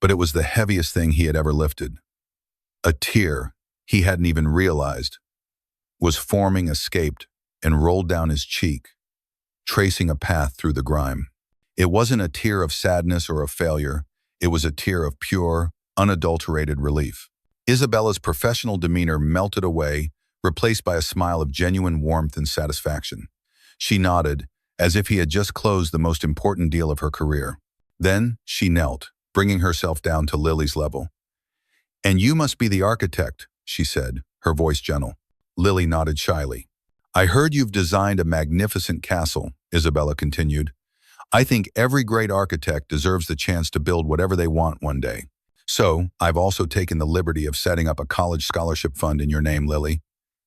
Speaker 1: but it was the heaviest thing he had ever lifted. A tear, he hadn't even realized, was forming, escaped, and rolled down his cheek, tracing a path through the grime. It wasn't a tear of sadness or of failure. It was a tear of pure, unadulterated relief. Isabella's professional demeanor melted away, replaced by a smile of genuine warmth and satisfaction. She nodded, as if he had just closed the most important deal of her career. Then she knelt, bringing herself down to Lily's level. "And you must be the architect," she said, her voice gentle. Lily nodded shyly. "I heard you've designed a magnificent castle," Isabella continued. "I think every great architect deserves the chance to build whatever they want one day. So, I've also taken the liberty of setting up a college scholarship fund in your name, Lily.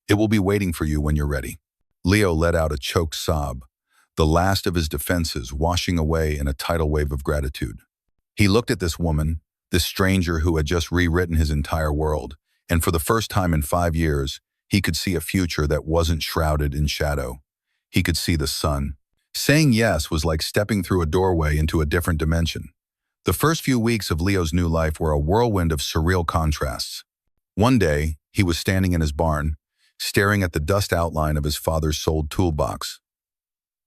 Speaker 1: It will be waiting for you when you're ready." Leo let out a choked sob, the last of his defenses washing away in a tidal wave of gratitude. He looked at this woman, this stranger who had just rewritten his entire world, and for the first time in 5 years, he could see a future that wasn't shrouded in shadow. He could see the sun. Saying yes was like stepping through a doorway into a different dimension. The first few weeks of Leo's new life were a whirlwind of surreal contrasts. One day, he was standing in his barn, staring at the dust outline of his father's sold toolbox.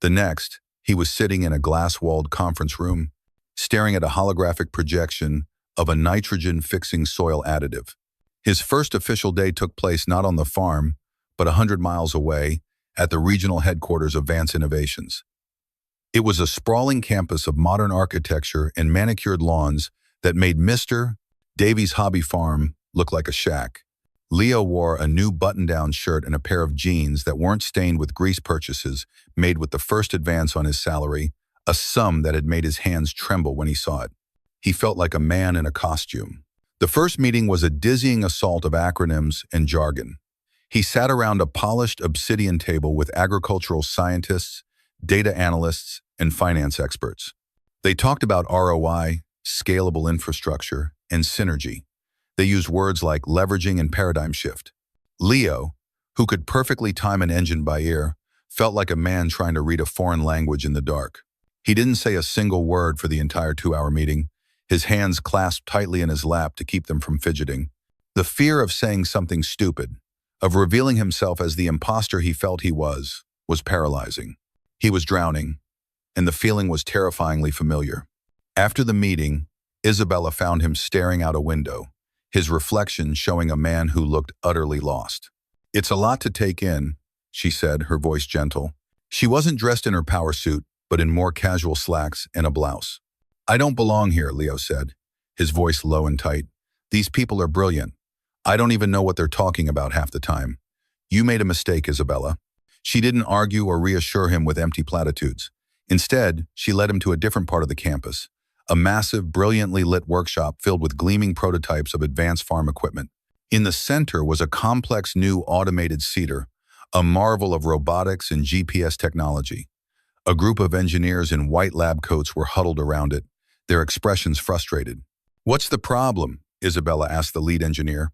Speaker 1: The next, he was sitting in a glass-walled conference room, staring at a holographic projection of a nitrogen-fixing soil additive. His first official day took place not on the farm, but 100 miles away, at the regional headquarters of Vance Innovations. It was a sprawling campus of modern architecture and manicured lawns that made Mr. Davies' hobby farm look like a shack. Leo wore a new button-down shirt and a pair of jeans that weren't stained with grease purchases made with the first advance on his salary, a sum that had made his hands tremble when he saw it. He felt like a man in a costume. The first meeting was a dizzying assault of acronyms and jargon. He sat around a polished obsidian table with agricultural scientists, data analysts, and finance experts. They talked about ROI, scalable infrastructure, and synergy. They used words like leveraging and paradigm shift. Leo, who could perfectly time an engine by ear, felt like a man trying to read a foreign language in the dark. He didn't say a single word for the entire 2-hour meeting, his hands clasped tightly in his lap to keep them from fidgeting. The fear of saying something stupid, of revealing himself as the imposter he felt he was paralyzing. He was drowning, and the feeling was terrifyingly familiar. After the meeting, Isabella found him staring out a window, his reflection showing a man who looked utterly lost. "It's a lot to take in," she said, her voice gentle. She wasn't dressed in her power suit, but in more casual slacks and a blouse. "I don't belong here," Leo said, his voice low and tight. "These people are brilliant. I don't even know what they're talking about half the time. You made a mistake, Isabella." She didn't argue or reassure him with empty platitudes. Instead, she led him to a different part of the campus, a massive, brilliantly lit workshop filled with gleaming prototypes of advanced farm equipment. In the center was a complex new automated seeder, a marvel of robotics and GPS technology. A group of engineers in white lab coats were huddled around it, their expressions frustrated. "What's the problem?" Isabella asked the lead engineer.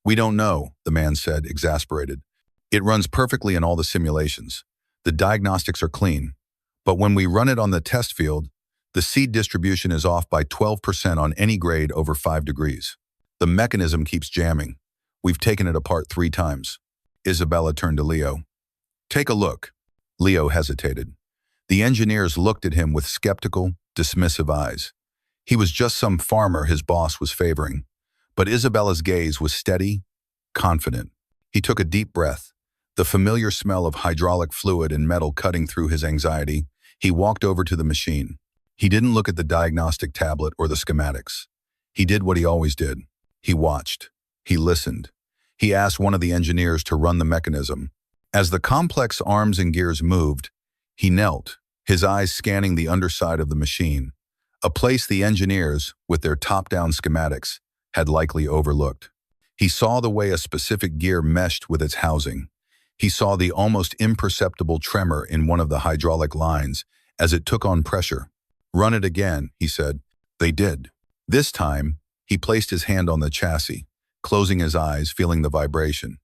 Speaker 1: "We don't know," the man said, exasperated. "It runs perfectly in all the simulations. The diagnostics are clean. But when we run it on the test field, the seed distribution is off by 12% on any grade over 5 degrees. The mechanism keeps jamming. We've taken it apart 3 times. Isabella turned to Leo. "Take a look." Leo hesitated. The engineers looked at him with skeptical, dismissive eyes. He was just some farmer his boss was favoring. But Isabella's gaze was steady, confident. He took a deep breath, the familiar smell of hydraulic fluid and metal cutting through his anxiety. He walked over to the machine. He didn't look at the diagnostic tablet or the schematics. He did what he always did. He watched. He listened. He asked one of the engineers to run the mechanism. As the complex arms and gears moved, he knelt, his eyes scanning the underside of the machine, a place the engineers, with their top-down schematics, had likely overlooked. He saw the way a specific gear meshed with its housing. He saw the almost imperceptible tremor in one of the hydraulic lines as it took on pressure. "Run it again," he said. They did. This time, he placed his hand on the chassis, closing his eyes, feeling the vibration.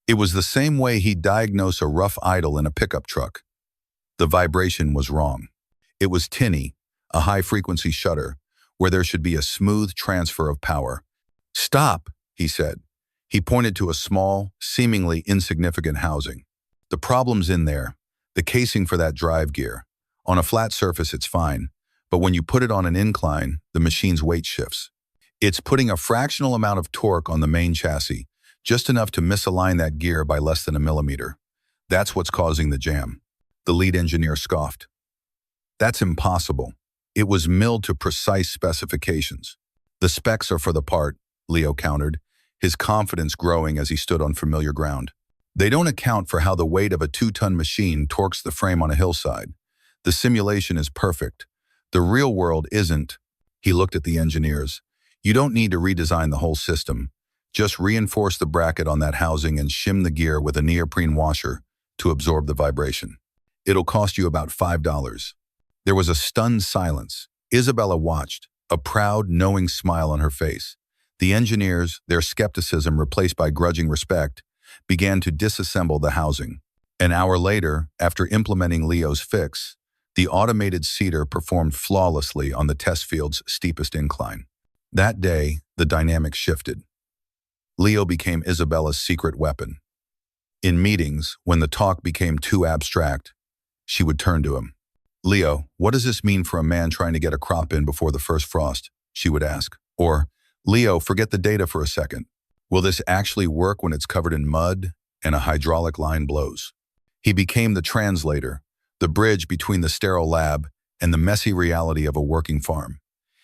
Speaker 1: It was the same way he'd diagnose a rough idle in a pickup truck. The vibration was wrong. It was tinny, a high-frequency shudder, where there should be a smooth transfer of power. "Stop," he said. He pointed to a small, seemingly insignificant housing. "The problem's in there, the casing for that drive gear. On a flat surface, it's fine, but when you put it on an incline, the machine's weight shifts. It's putting a fractional amount of torque on the main chassis, just enough to misalign that gear by less than a millimeter. That's what's causing the jam." The lead engineer scoffed. "That's impossible. It was milled to precise specifications." "The specs are for the part," Leo countered, his confidence growing as he stood on familiar ground. "They don't account for how the weight of a 2-ton machine torques the frame on a hillside. The simulation is perfect. The real world isn't." He looked at the engineers. "You don't need to redesign the whole system. Just reinforce the bracket on that housing and shim the gear with a neoprene washer to absorb the vibration. It'll cost you about $5. There was a stunned silence. Isabella watched, a proud, knowing smile on her face. The engineers, their skepticism replaced by grudging respect, began to disassemble the housing. An hour later, after implementing Leo's fix, the automated seeder performed flawlessly on the test field's steepest incline. That day, the dynamic shifted. Leo became Isabella's secret weapon. In meetings, when the talk became too abstract, she would turn to him. "Leo, what does this mean for a man trying to get a crop in before the first frost?" she would ask. Or, "Leo, forget the data for a second. Will this actually work when it's covered in mud and a hydraulic line blows?" He became the translator, the bridge between the sterile lab and the messy reality of a working farm.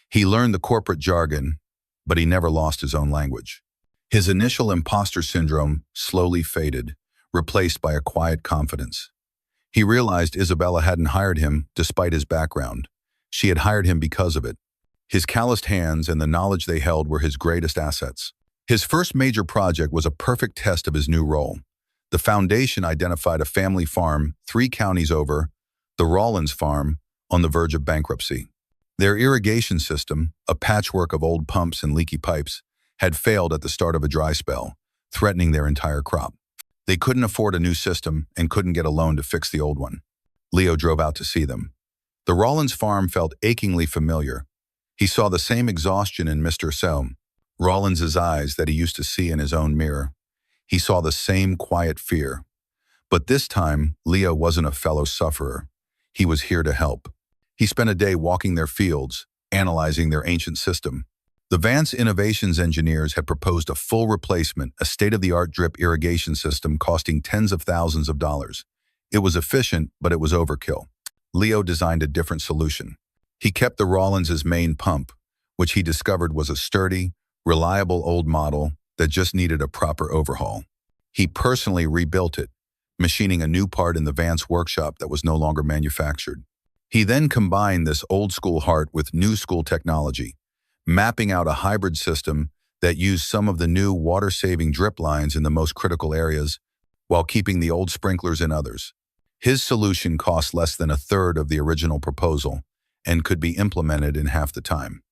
Speaker 1: He learned the corporate jargon, but he never lost his own language. His initial imposter syndrome slowly faded, replaced by a quiet confidence. He realized Isabella hadn't hired him despite his background. She had hired him because of it. His calloused hands and the knowledge they held were his greatest assets. His first major project was a perfect test of his new role. The foundation identified a family farm 3 counties over, the Rollins farm, on the verge of bankruptcy. Their irrigation system, a patchwork of old pumps and leaky pipes, had failed at the start of a dry spell, threatening their entire crop. They couldn't afford a new system and couldn't get a loan to fix the old one. Leo drove out to see them. The Rollins farm felt achingly familiar. He saw the same exhaustion in Mr. Selm, Rollins's eyes that he used to see in his own mirror. He saw the same quiet fear. But this time, Leo wasn't a fellow sufferer. He was here to help. He spent a day walking their fields, analyzing their ancient system. The Vance Innovations engineers had proposed a full replacement, a state-of-the-art drip irrigation system costing tens of thousands of dollars. It was efficient, but it was overkill. Leo designed a different solution. He kept the Rollins' main pump, which he discovered was a sturdy, reliable old model that just needed a proper overhaul. He personally rebuilt it, machining a new part in the Vance workshop that was no longer manufactured. He then combined this old-school heart with new-school technology, mapping out a hybrid system that used some of the new water-saving drip lines in the most critical areas while keeping the old sprinklers in others. His solution cost less than a third of the original proposal and could be implemented in half the time.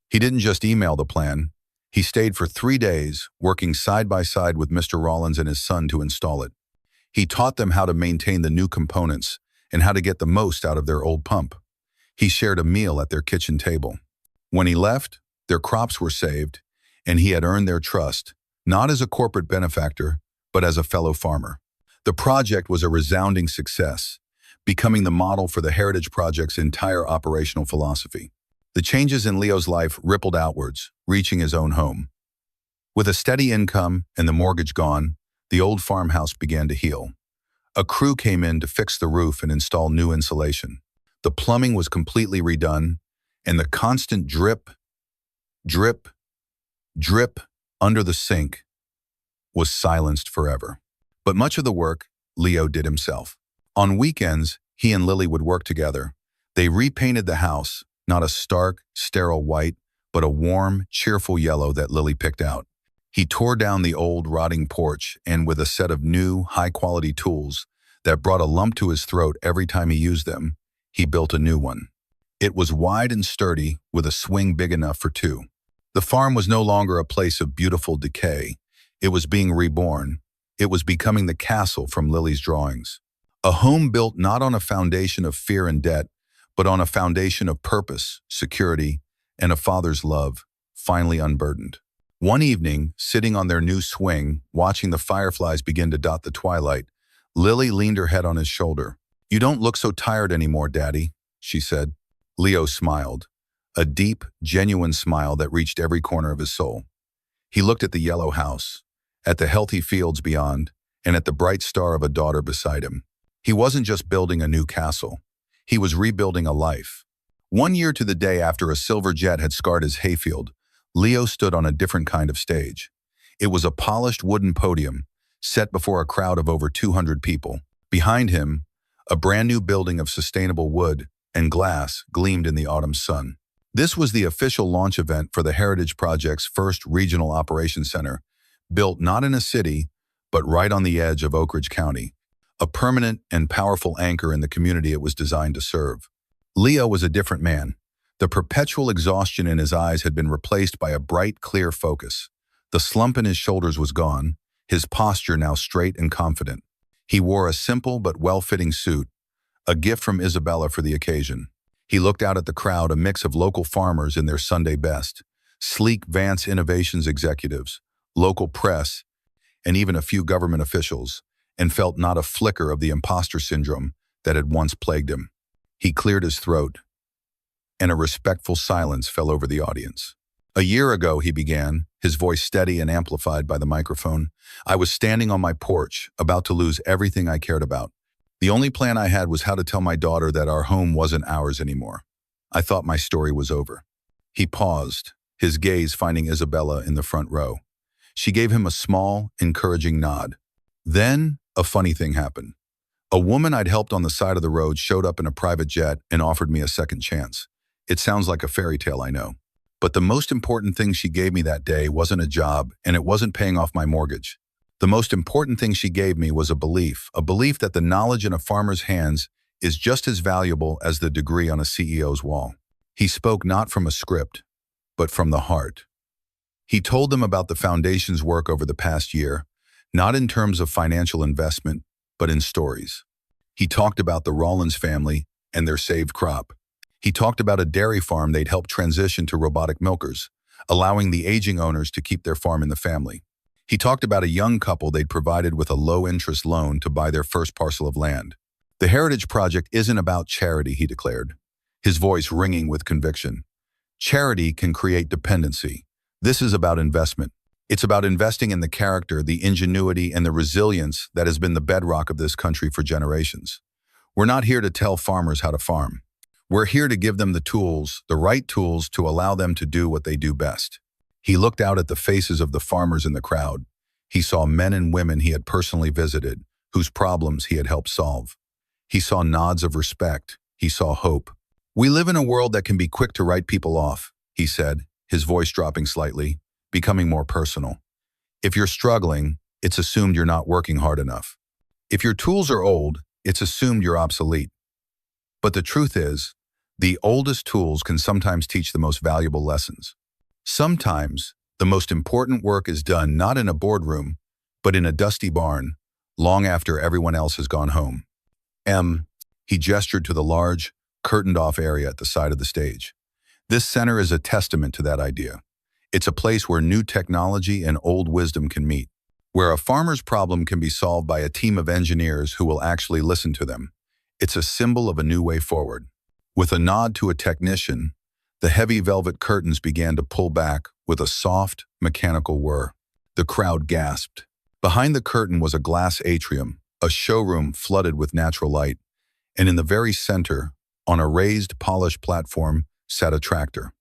Speaker 1: He didn't just email the plan. He stayed for 3 days, working side by side with Mr. Rollins and his son to install it. He taught them how to maintain the new components and how to get the most out of their old pump. He shared a meal at their kitchen table. When he left, their crops were saved, and he had earned their trust, not as a corporate benefactor, but as a fellow farmer. The project was a resounding success, becoming the model for the Heritage Project's entire operational philosophy. The changes in Leo's life rippled outwards, reaching his own home. With a steady income and the mortgage gone, the old farmhouse began to heal. A crew came in to fix the roof and install new insulation. The plumbing was completely redone, and the constant drip, drip, drip under the sink was silenced forever. But much of the work Leo did himself. On weekends, he and Lily would work together. They repainted the house, not a stark, sterile white, but a warm, cheerful yellow that Lily picked out. He tore down the old, rotting porch, and with a set of new, high-quality tools that brought a lump to his throat every time he used them, he built a new one. It was wide and sturdy, with a swing big enough for 2. The farm was no longer a place of beautiful decay. It was being reborn. It was becoming the castle from Lily's drawings. A home built not on a foundation of fear and debt, but on a foundation of purpose, security, and a father's love, finally unburdened. One evening, sitting on their new swing, watching the fireflies begin to dot the twilight, Lily leaned her head on his shoulder. "You don't look so tired anymore, Daddy," she said. Leo smiled, a deep, genuine smile that reached every corner of his soul. He looked at the yellow house, at the healthy fields beyond, and at the bright star of a daughter beside him. He wasn't just building a new castle. He was rebuilding a life. 1 year to the day after a silver jet had scarred his hayfield, Leo stood on a different kind of stage. It was a polished wooden podium, set before a crowd of over 200 people. Behind him, a brand new building of sustainable wood and glass gleamed in the autumn sun. This was the official launch event for the Heritage Project's first regional operations center, built not in a city, but right on the edge of Oak Ridge County, a permanent and powerful anchor in the community it was designed to serve. Leo was a different man. The perpetual exhaustion in his eyes had been replaced by a bright, clear focus. The slump in his shoulders was gone, his posture now straight and confident. He wore a simple but well-fitting suit, a gift from Isabella for the occasion. He looked out at the crowd, a mix of local farmers in their Sunday best, sleek Vance Innovations executives, local press, and even a few government officials, and felt not a flicker of the imposter syndrome that had once plagued him. He cleared his throat, and a respectful silence fell over the audience. "A year ago," he began, his voice steady and amplified by the microphone, "I was standing on my porch, about to lose everything I cared about. The only plan I had was how to tell my daughter that our home wasn't ours anymore. I thought my story was over." He paused, his gaze finding Isabella in the front row. She gave him a small, encouraging nod. Then, a funny thing happened. A woman I'd helped on the side of the road showed up in a private jet and offered me a second chance. It sounds like a fairy tale, I know. But the most important thing she gave me that day wasn't a job, and it wasn't paying off my mortgage. The most important thing she gave me was a belief that the knowledge in a farmer's hands is just as valuable as the degree on a CEO's wall. He spoke not from a script, but from the heart. He told them about the foundation's work over the past year, not in terms of financial investment, but in stories. He talked about the Rollins family and their saved crop. He talked about a dairy farm they'd helped transition to robotic milkers, allowing the aging owners to keep their farm in the family. He talked about a young couple they'd provided with a low-interest loan to buy their first parcel of land. "The Heritage Project isn't about charity," he declared, his voice ringing with conviction. "Charity can create dependency. This is about investment. It's about investing in the character, the ingenuity, and the resilience that has been the bedrock of this country for generations. We're not here to tell farmers how to farm. We're here to give them the tools, the right tools, to allow them to do what they do best." He looked out at the faces of the farmers in the crowd. He saw men and women he had personally visited, whose problems he had helped solve. He saw nods of respect. He saw hope. "We live in a world that can be quick to write people off," he said, his voice dropping slightly, becoming more personal. "If you're struggling, it's assumed you're not working hard enough. If your tools are old, it's assumed you're obsolete. But the truth is, the oldest tools can sometimes teach the most valuable lessons. Sometimes, the most important work is done not in a boardroom, but in a dusty barn, long after everyone else has gone home." He gestured to the large, curtained-off area at the side of the stage. "This center is a testament to that idea. It's a place where new technology and old wisdom can meet, where a farmer's problem can be solved by a team of engineers who will actually listen to them. It's a symbol of a new way forward." With a nod to a technician, the heavy velvet curtains began to pull back with a soft, mechanical whir. The crowd gasped. Behind the curtain was a glass atrium, a showroom flooded with natural light, and in the very center, on a raised, polished platform, sat a tractor.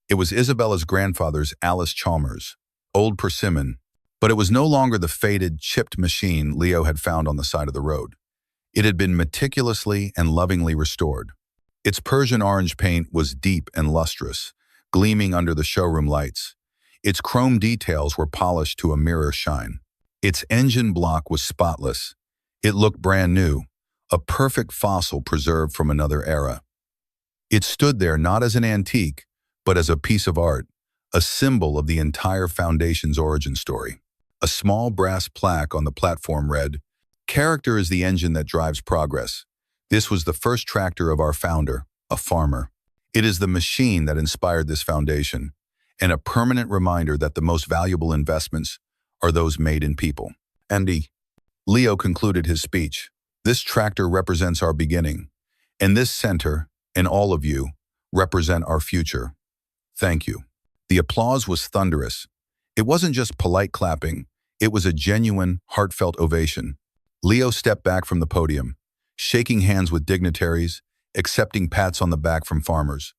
Speaker 1: It was Isabella's grandfather's Alice Chalmers, old persimmon, but it was no longer the faded, chipped machine Leo had found on the side of the road. It had been meticulously and lovingly restored. Its Persian orange paint was deep and lustrous, gleaming under the showroom lights. Its chrome details were polished to a mirror shine. Its engine block was spotless. It looked brand new, a perfect fossil preserved from another era. It stood there not as an antique, but as a piece of art, a symbol of the entire foundation's origin story. A small brass plaque on the platform read, "Character is the engine that drives progress." This was the first tractor of our founder, a farmer. It is the machine that inspired this foundation, and a permanent reminder that the most valuable investments are those made in people. Andy. Leo concluded his speech. This tractor represents our beginning, and this center, and all of you, represent our future. Thank you. The applause was thunderous. It wasn't just polite clapping, it was a genuine, heartfelt ovation. Leo stepped back from the podium, shaking hands with dignitaries, accepting pats on the back from farmers.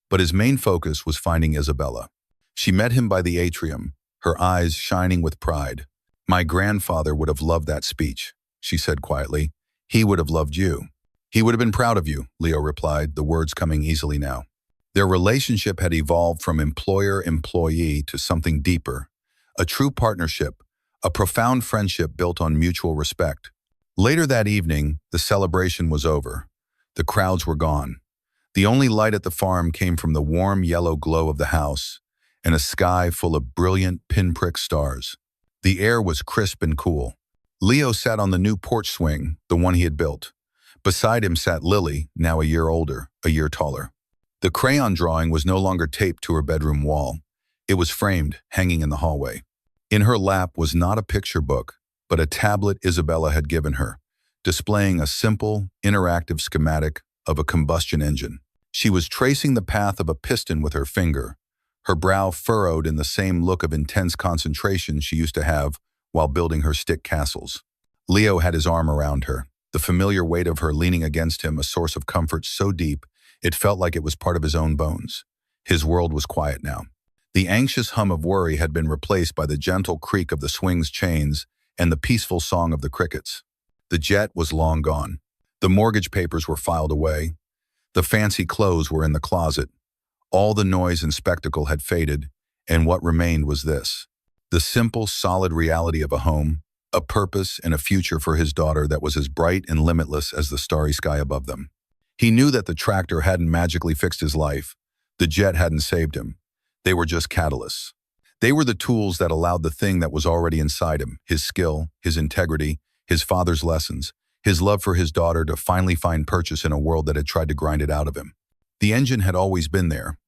Speaker 1: But his main focus was finding Isabella. She met him by the atrium, her eyes shining with pride. "My grandfather would have loved that speech," she said quietly. "He would have loved you." "He would have been proud of you," Leo replied, the words coming easily now. Their relationship had evolved from employer-employee to something deeper, a true partnership, a profound friendship built on mutual respect. Later that evening, the celebration was over. The crowds were gone. The only light at the farm came from the warm yellow glow of the house and a sky full of brilliant pinprick stars. The air was crisp and cool. Leo sat on the new porch swing, the one he had built. Beside him sat Lily, now a year older, a year taller. The crayon drawing was no longer taped to her bedroom wall. It was framed, hanging in the hallway. In her lap was not a picture book, but a tablet Isabella had given her, displaying a simple, interactive schematic of a combustion engine. She was tracing the path of a piston with her finger, her brow furrowed in the same look of intense concentration she used to have while building her stick castles. Leo had his arm around her, the familiar weight of her leaning against him a source of comfort so deep it felt like it was part of his own bones. His world was quiet now. The anxious hum of worry had been replaced by the gentle creak of the swing's chains and the peaceful song of the crickets. The jet was long gone. The mortgage papers were filed away. The fancy clothes were in the closet. All the noise and spectacle had faded, and what remained was this: the simple, solid reality of a home, a purpose and a future for his daughter that was as bright and limitless as the starry sky above them. He knew that the tractor hadn't magically fixed his life. The jet hadn't saved him. They were just catalysts. They were the tools that allowed the thing that was already inside him, his skill, his integrity, his father's lessons, his love for his daughter, to finally find purchase in a world that had tried to grind it out of him. The engine had always been there.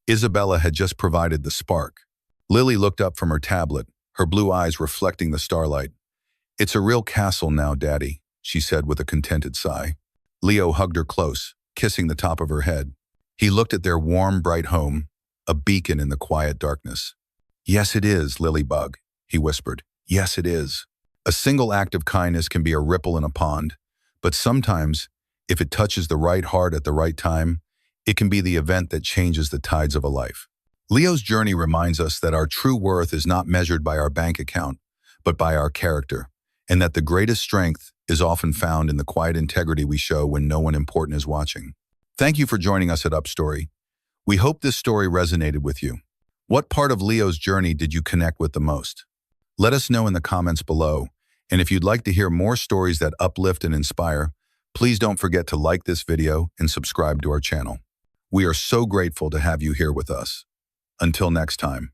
Speaker 1: Isabella had just provided the spark. Lily looked up from her tablet, her blue eyes reflecting the starlight. "It's a real castle now, Daddy," she said with a contented sigh. Leo hugged her close, kissing the top of her head. He looked at their warm, bright home, a beacon in the quiet darkness. "Yes, it is, Lilybug," he whispered. "Yes, it is. A single act of kindness can be a ripple in a pond, but sometimes, if it touches the right heart at the right time, it can be the event that changes the tides of a life." Leo's journey reminds us that our true worth is not measured by our bank account, but by our character, and that the greatest strength is often found in the quiet integrity we show when no one important is watching. Thank you for joining us at UpStory. We hope this story resonated with you. What part of Leo's journey did you connect with the most? Let us know in the comments below, and if you'd like to hear more stories that uplift and inspire, please don't forget to like this video and subscribe to our channel. We are so grateful to have you here with us. Until next time.